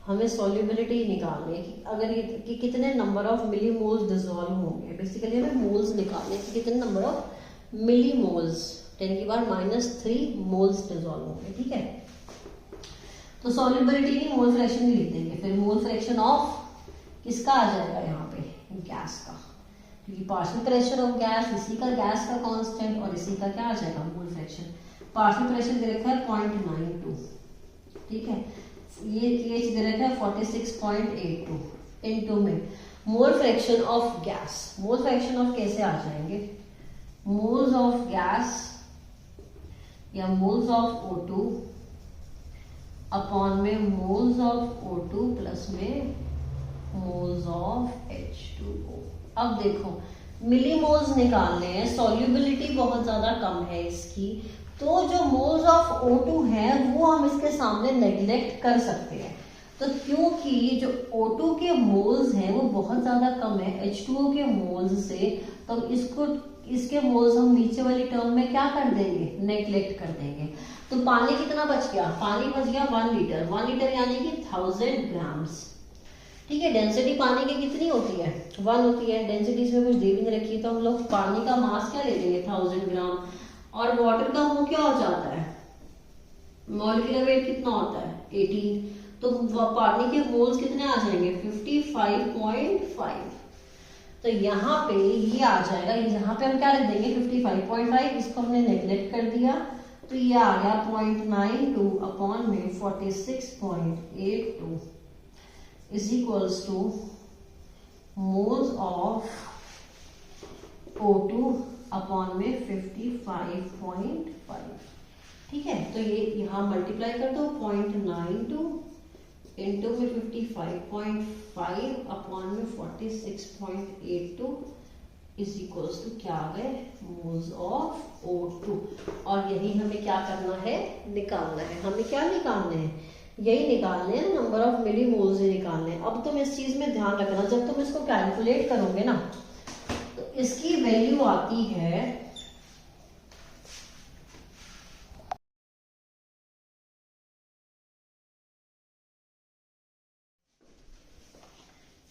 हमें सॉल्युबिलिटी निकालनी है कि अगर ये कि कितने number of millimoles dissolve होंगे। बेसिकली हमें मोल्स निकालने कि कितने number of millimoles 10⁻³ moles dissolve होंगे, ठीक है। तो सॉल्युबिलिटी नहीं, मोल फ्रैक्शन ही लिख देंगे। फिर मोल फ्रैक्शन ऑफ किसका आ जाएगा यहाँ पे, गैस का, क्योंकि पार्शियल प्रेशर ऑफ गैस, इसी का गैस का कांस्टेंट, और इसी का क्या आ जाएगा मोल फ्रैक्शन। पार्शियल प्रेशर दे रखा है 0.92, ठीक है। ये KH दे रखा है 46.82 इनटू में mole fraction of gas. Mole fraction of कैसे आ जाएंगे, मोल्स ऑफ गैस या मोल्स ऑफ O2 अपॉन में मोल्स ऑफ O2 प्लस में मोल्स ऑफ H2O। अब देखो मिलीमोल्स निकालने हैं, सॉल्युबिलिटी बहुत ज्यादा कम है इसकी, तो जो मोल्स ऑफ O2 है वो हम इसके सामने नेग्लेक्ट कर सकते हैं। तो क्योंकि जो O2 के मोल्स हैं वो बहुत ज्यादा कम है H2O के मोल्स से, तो इसके मोल्स हम नीचे वाली टर्म में क्या कर देंगे, नेग्लेक्ट कर देंगे। तो पानी कितना बच गया, पानी बच गया 1 लीटर, 1 लीटर यानी कि 1000 ग्राम्स, ठीक है। डेंसिटी पानी की कितनी होती है 1 होती है, डेंसिटी इसमें कुछ दे भी नहीं रखी, तो हम लोग पानी का मास क्या ले लेंगे 1000 ग्राम, और वाटर का वो क्या हो जाता है, मॉलिक्यूलर वेट कितना होता है 18, तो पानी के मोल्स कितने आ जाएंगे 55.5। तो यहाँ पे ये आ जाएगा, यहाँ पे हम क्या लिख देंगे 55.5, इसको हमने नेग्लेक्ट कर दिया, तो ये आ गया 0.92 अपॉन में 46.82 is equals to moles of O2 upon में 55.5, ठीक है। तो ये यहाँ मल्टीप्लाई कर दो 0.92 इंटू में 55.5 अपॉन में 46.82 इज इक्वल्स टू क्या आ गए, मोल्स ऑफ O2। और यही हमें क्या करना है, निकालना है। हमें क्या निकालने हैं, यही निकालने हैं, नंबर ऑफ मिली मोल्स ही निकालने हैं। अब तुम इस चीज में ध्यान रखना, जब तुम इसको कैलकुलेट करोगे ना तो इसकी वैल्यू आती है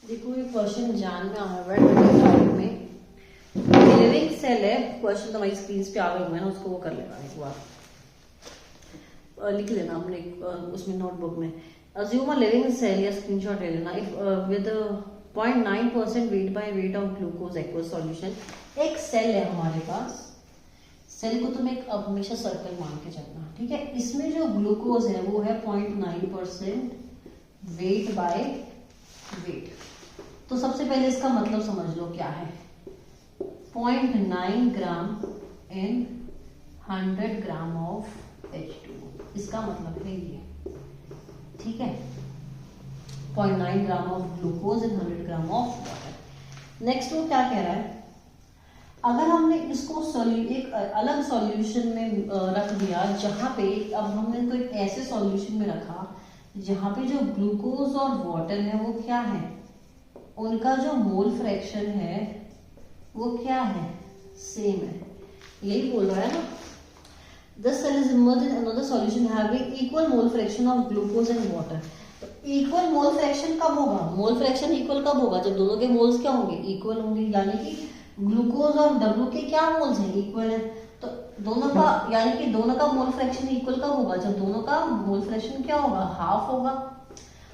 देखो ये क्वेश्चन जान में आया हुआ में लिविंग सेल है, क्वेश्चन तुम्हारी स्क्रीन पे आ गए हुए हैं ना, उसको वो कर लेना एक बार, लिख लेना अपने उसमें नोटबुक में। अज्यूम अ लिविंग सेल या स्क्रीनशॉट ले लेना, if with 0.9% wait by wait of glucose aqueous solution. एक सेल है हमारे पास, सेल को तुम्हें हमेशा सर्कल मान के चलना, ठीक है। इसमें जो ग्लूकोज है वो है 0.9% वेट बाय वेट। तो सबसे पहले इसका मतलब समझ लो क्या है। 0.9 ग्राम इन 100 ग्राम ऑफ H2O, इसका मतलब है ये, ठीक है। 0.9 gram of glucose in 100 gram of water. Next वो क्या कह रहा है, अगर हमने इसको एक अलग सॉल्यूशन में रख दिया, जहां पे अब हमने तो एक ऐसे सॉल्यूशन में रखा जहां पे जो ग्लूकोज और वाटर है वो क्या है, उनका जो मोल फ्रैक्शन है वो क्या है, सेम है। यही बोल रहा है ना। This cell is immersed in another solution having equal mole fraction of glucose and water. तो इक्वल मोल फ्रैक्शन कब होगा, मोल फ्रैक्शन इक्वल कब होगा, जब दोनों के मोल्स क्या होंगे, इक्वल होंगे। यानी कि ग्लूकोज और W के क्या मोल्स हैं, इक्वल है। तो दोनों का यानी कि दोनों का मोल फ्रैक्शन इक्वल कब होगा, जब दोनों का मोल फ्रैक्शन क्या होगा, हाफ होगा।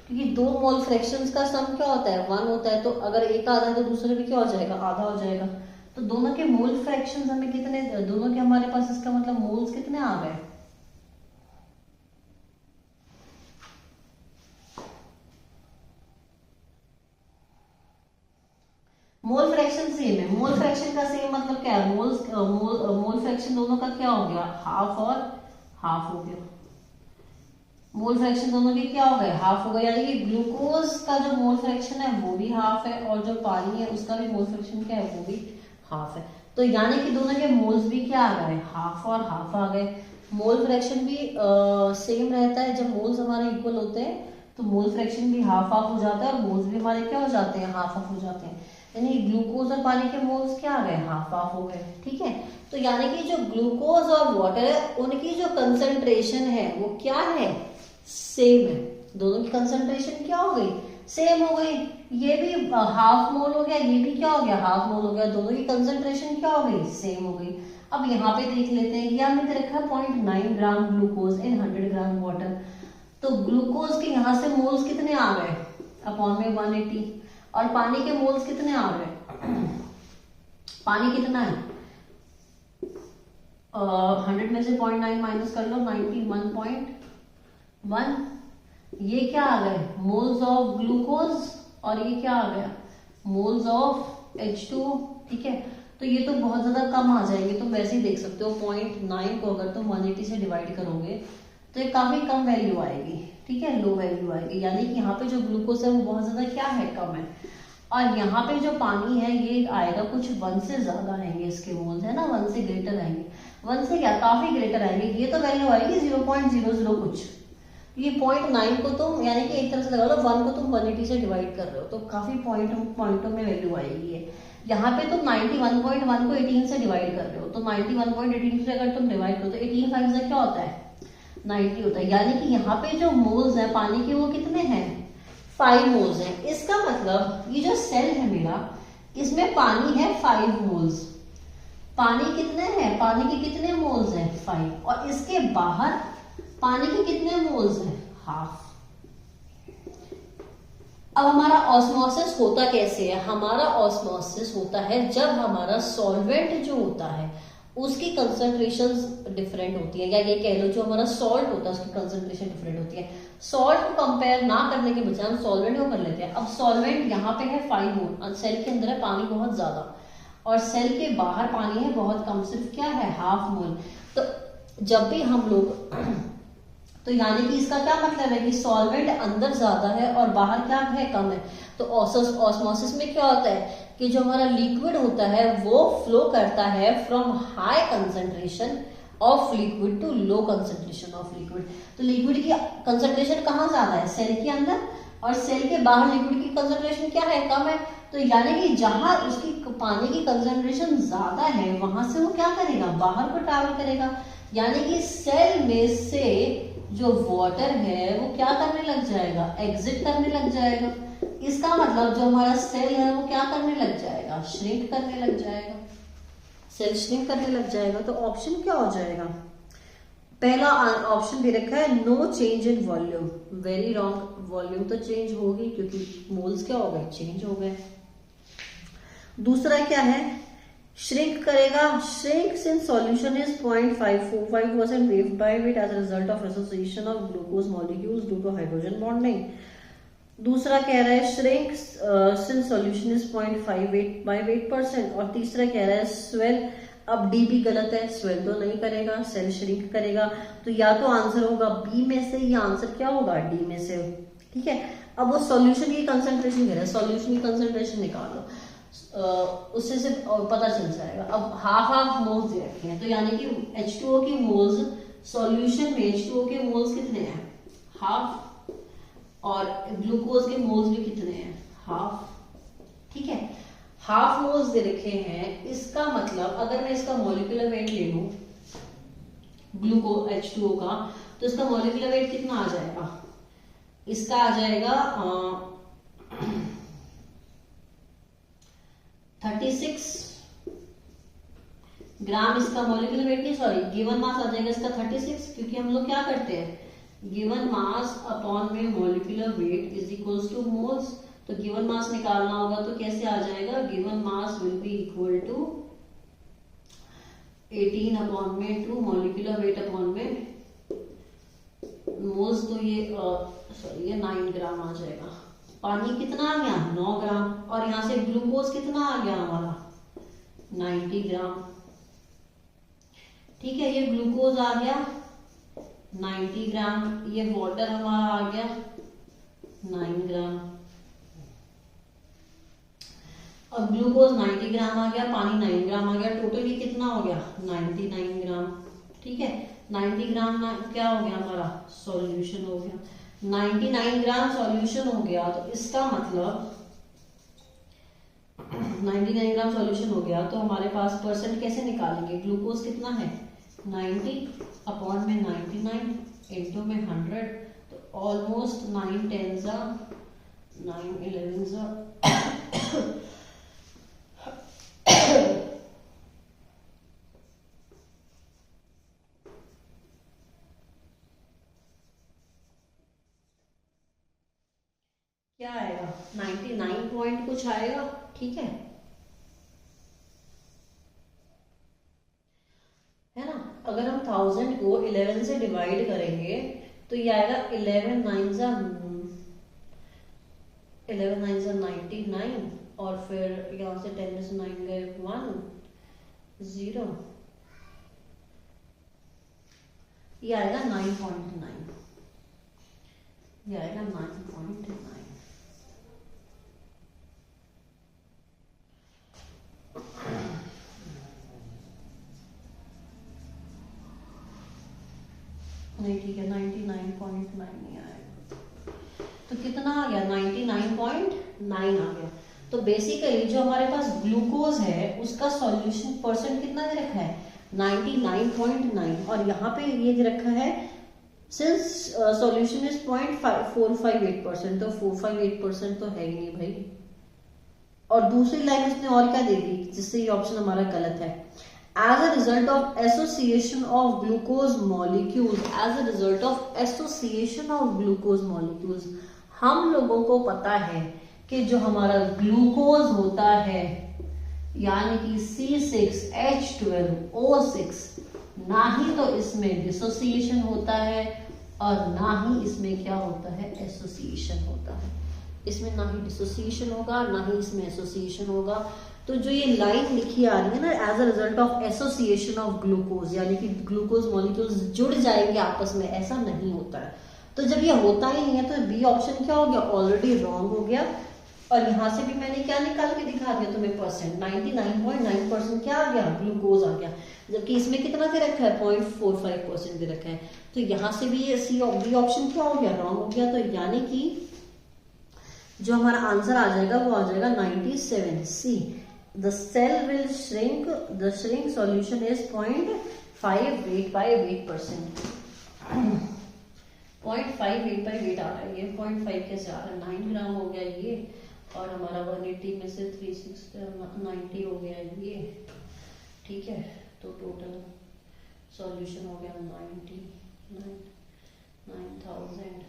क्योंकि दो मोल फ्रैक्शंस का सम क्या होता है, 1 होता है। तो अगर एक आधा है तो दूसरे भी क्या हो जाएगा, आधा हो जाएगा। तो दोनों के मोल फ्रैक्शंस हमें कितने, दोनों के हमारे पास, इसका मतलब मोल्स कितने आ गए, मोल फ्रैक्शन सेम है। मोल फ्रैक्शन का सेम मतलब क्या है, मोल फ्रैक्शन दोनों का क्या हो गया, हाफ और हाफ हो गया। मोल फ्रैक्शन दोनों के क्या हो गए, हाफ हो गए। यानी कि ग्लूकोज का जो मोल फ्रैक्शन है वो भी हाफ है, और जो पानी है उसका भी मोल फ्रैक्शन क्या है, वो भी हाफ है। तो यानी कि दोनों के मोल्स भी क्या आ गए, हाफ और हाफ आ गए। मोल फ्रैक्शन भी सेम रहता है, जब मोल्स हमारे इक्वल होते हैं तो मोल फ्रैक्शन भी हाफ हाफ हो जाता है, और मोल्स भी हमारे क्या हो जाते हैं, हाफ हाफ हो जाते हैं। यानी ग्लूकोज और पानी के मोल्स क्या आ गए, हाफ हाफ हो गए, ठीक है। तो यानी कि जो ग्लूकोज और वाटर है उनकी जो कंसंट्रेशन है वो क्या है, सेम है। दोनों की कंसंट्रेशन क्या हो गई, सेम हो गई। ये भी हाफ मोल हो गया, ये भी क्या हो गया, हाफ मोल हो गया। दोनों की कंसंट्रेशन क्या हो गई, सेम हो गई। अब यहाँ पे देख लेते हैं, ये हमने दे रखा है 0.9 gram glucose in 100 gram water. तो ग्लूकोज के यहाँ से मोल्स कितने आ गए, अपॉन में 180, और पानी के मोल्स कितने आ गए, पानी कितना है, 100 में से 0.9 माइनस कर लो, 91.1। ये क्या आ गए, मोल्स ऑफ ग्लूकोज, और ये क्या आ गया, मोल्स ऑफ H2O, ठीक है। तो ये तो बहुत ज्यादा कम आ जाएंगे, तुम वैसे ही देख सकते हो। 0.9 को अगर तुम 180 से डिवाइड करोगे तो ये काफी कम वैल्यू आएगी, ठीक है, लो वैल्यू आएगी। यानी कि यहाँ पे जो ग्लूकोज है वो बहुत ज्यादा क्या है, कम है। और यहाँ पे जो पानी है ये आएगा कुछ 1 से ज्यादा आएंगे, इसके मोल्स है ना, 1 से ग्रेटर आएंगे। 1 से क्या, काफी ग्रेटर आएंगे। ये तो वैल्यू आएगी 0.00 कुछ। ये 0.9 को तुम यानी कि एक तरह से लगा लो 1 को तुम 180 से डिवाइड कर रहे हो, तो काफी पॉइंटों में वैल्यू आएगी है। यहाँ पे तुम 91.1 को 18 से डिवाइड कर रहे हो, तो 91.18 से अगर तुम डिवाइड करो तो 18 5 से क्या होता है, 90 होता है। यानी कि यहाँ पे जो मोल्स है पानी के वो कितने हैं, 5 मोल्स हैं। इसका मतलब ये जो सेल है मेरा, इसमें पानी है 5 मोल्स। पानी कितने हैं, पानी के कितने मोल्स हैं, 5, और इसके बाहर पानी के कितने मोल्स हैं, हाफ। अब हमारा ऑस्मोसिस होता कैसे है, हमारा ऑस्मोसिस होता है जब हमारा सॉल्वेंट जो होता है उसकी कंसंट्रेशंस डिफरेंट होती है, या ये कह लो जो हमारा सॉल्ट होता है उसकी कंसंट्रेशन डिफरेंट होती है। सॉल्ट को कंपेयर ना करने के बजाय हम सॉल्वेंट को कर लेते हैं। अब सॉल्वेंट यहाँ पे है 5 मोल, सेल के अंदर है पानी बहुत ज्यादा, और सेल के बाहर पानी है बहुत कम, सिर्फ क्या है, हाफ मोल। तो जब भी हम लोग तो यानी कि इसका क्या मतलब है कि सॉल्वेंट अंदर ज्यादा है और बाहर क्या है, कम है। तो ऑस्मोसिस में क्या होता है कि जो हमारा लिक्विड होता है वो फ्लो करता है from high concentration of liquid to low concentration of liquid. तो लिक्विड की कंसंट्रेशन कहाँ ज्यादा है, सेल के अंदर, और सेल के बाहर लिक्विड की कंसंट्रेशन क्या है, कम है। तो यानी कि जहां उसकी पानी की कंसंट्रेशन ज्यादा है वहां से वो क्या करेगा, बाहर को ट्रैवल करेगा। यानी कि सेल में से जो वाटर है वो क्या करने लग जाएगा, एग्जिट करने लग जाएगा। इसका मतलब जो हमारा सेल है वो क्या करने लग जाएगा, श्रिंक करने लग जाएगा, सेल श्रिंक करने लग जाएगा। तो ऑप्शन क्या हो जाएगा, पहला ऑप्शन दे रखा है no change in volume, very wrong. Volume तो चेंज होगी क्योंकि मोल्स क्या हो गए, चेंज हो गए। दूसरा क्या है श्रिंक करेगा, shrink since solution is 0.545% weight by weight as a result of association of glucose molecules due to hydrogen bonding. दूसरा कह रहा है shrink since solution is 0.58 by weight percent. और तीसरा कह रहा है स्वेल। अब डी भी गलत है, स्वेल तो नहीं करेगा, सेल श्रिंक करेगा। तो या तो आंसर होगा बी में से या आंसर क्या होगा डी में से। ठीक है, अब वो सॉल्यूशन की कंसंट्रेशन कह रहा है, सॉल्यूशन की कंसंट्रेशन निकालो, उससे से पता चल जाएगा। अब हाफ हाफ मोल्स दे रखे हैं, तो यानी कि H2O की मोल्स सॉल्यूशन में H2O के मोल्स कितने हैं, हाफ, और ग्लूकोज के मोल्स भी कितने हैं, हाफ। ठीक है, हाफ मोल्स दे रखे हैं, इसका मतलब अगर मैं इसका मॉलिक्यूलर वेट ले लूं ग्लूकोज H2O का, तो इसका मॉलिक्यूलर वेट कितना आ जाएगा, इसका आ जाएगा 36 ग्राम। इसका मॉलिक्यूलर वेट नहीं, सॉरी गिवन मास आ जाएगा इसका 36, क्योंकि हम लोग क्या करते हैं गिवन मास अपॉन में molecular weight is equals to moles. तो गिवन मास निकालना होगा तो कैसे आ जाएगा, given mass will be equal to 18 upon में 2 मॉलिक्यूलर वेट अपॉन में मोल्स, तो ये सॉरी ये 9 ग्राम आ जाएगा। पानी कितना आ गया 9 ग्राम, और यहां से ग्लूकोज कितना आ गया हमारा 90 ग्राम। ठीक है, ये ग्लूकोज आ गया 90 ग्राम, ये वाटर हमारा आ गया 9 ग्राम। अब ग्लूकोज 90 ग्राम आ गया, पानी 9 ग्राम आ गया, टोटल ये कितना हो गया 99 ग्राम। ठीक है, 90 ग्राम क्या हो गया हमारा सॉल्यूशन हो गया, 99 ग्राम सॉल्यूशन हो गया। तो इसका मतलब 99 ग्राम सॉल्यूशन हो गया, तो हमारे पास परसेंट कैसे निकालेंगे, ग्लूकोज कितना है 90 अपॉन में 99 इंटू में 100, तो ऑलमोस्ट 9 10 9 11 क्या आएगा 99 पॉइंट कुछ आएगा। ठीक है ना, अगर हम 1000 को 11 से डिवाइड करेंगे तो ये आएगा 11 9 99, और फिर यहां से 10 में से 9 गए 1 0, ये आएगा 9.9, ये आएगा 9.9। नहीं ठीक है 99.9 नहीं आएगा, तो कितना आ गया 99.9 आ गया। तो बेसिकली जो हमारे पास ग्लूकोज है उसका सॉल्यूशन परसेंट कितना दे रखा है 99.9, और यहाँ पे ये दे रखा है सिंस सॉल्यूशन इज 0.458%, तो 458% तो है ही नहीं भाई। और दूसरी लाइन उसने और क्या दे दी जिससे ये ऑप्शन हमारा गलत है, as a result of association of glucose molecules, as a result of association of glucose molecules। हम लोगों को पता है कि जो हमारा ग्लूकोज होता है यानी कि C6H12O6, ना ही तो इसमें डिसोसिएशन होता है और ना ही इसमें क्या होता है एसोसिएशन होता है। इसमें ना ही डिसोसिएशन होगा ना ही इसमें एसोसिएशन होगा। तो जो ये लाइन लिखी आ रही है ना as a result of association of glucose, यानी कि ग्लूकोज मॉलिक्यूल्स जुड़ जाएंगे आपस में, ऐसा नहीं होता है। तो जब ये होता ही नहीं है तो बी ऑप्शन क्या हो गया ऑलरेडी रॉन्ग हो गया। और यहां से भी मैंने क्या निकाल के दिखा दिया तुम्हें परसेंट, 99.9% क्या आ गया ग्लूकोज आ गया, जबकि इसमें कितना दे रखा है 0.45% दे रखा है। तो यहां से भी ये बी ऑप्शन क्या हो गया रॉन्ग हो गया। तो यानी कि जो हमारा आंसर आ जाएगा वो आ जाएगा 97 सी। The cell will shrink. The shrink solution is 0.5 weight by weight%. 0.5 weight by weight आ रहा है, ये 0.5 कैसे आ रहा है 9 ग्राम हो गया ये, और हमारा 180 में से 390 हो गया ये। ठीक है, तो टोटल सॉल्यूशन हो गया 97।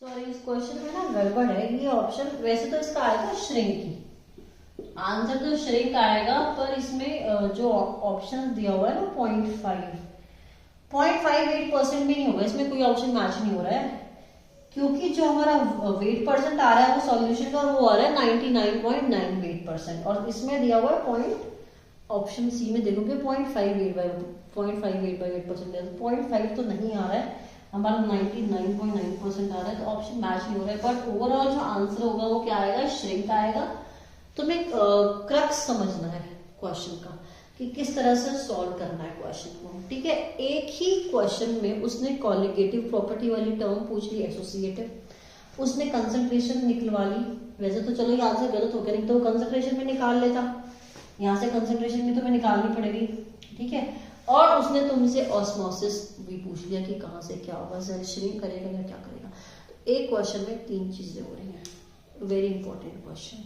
सॉरी क्वेश्चन में ना गड़बड़ है, ये ऑप्शन वैसे तो इसका आएगा श्रिंक ही, आंसर तो श्रिंक आएगा, पर इसमें जो ऑप्शन दिया हुआ है ना 0.58% भी नहीं होगा, इसमें कोई ऑप्शन मैच नहीं हो रहा है, क्योंकि जो हमारा वेट परसेंट आ रहा है वो सॉल्यूशन का वो आ रहा है 99.98%, और इसमें दिया हुआ है पॉइंट, ऑप्शन सी में देखोगे 0.58% 0.5 तो नहीं आ रहा है, हमारा 99.9% आ रहा है, तो ऑप्शन मैच नहीं हो रहा है। बट ओवरऑल जो आंसर होगा वो क्या आएगा, श्रिंक आएगा। तुम्हें क्रक्स समझना है क्वेश्चन का कि किस तरह से सॉल्व करना है क्वेश्चन को, ठीक है। एक ही क्वेश्चन में उसने कॉलिगेटिव प्रॉपर्टी वाली टर्म पूछ ली, एसोसिएटिव, उसने कंसंट्रेशन निकलवा ली, वैसे तो चलो ये आंसर गलत हो गया, नहीं तो कंसंट्रेशन में निकाल लेता, यहाँ से कंसंट्रेशन भी तुम्हें निकालनी पड़ेगी, ठीक है। और उसने तुमसे ऑस्मोसिस भी पूछ लिया कि कहाँ से क्या होगा, सेल श्रिंक करेगा या क्या करेगा। तो एक क्वेश्चन में तीन चीजें हो रही हैं, वेरी इंपॉर्टेंट क्वेश्चन।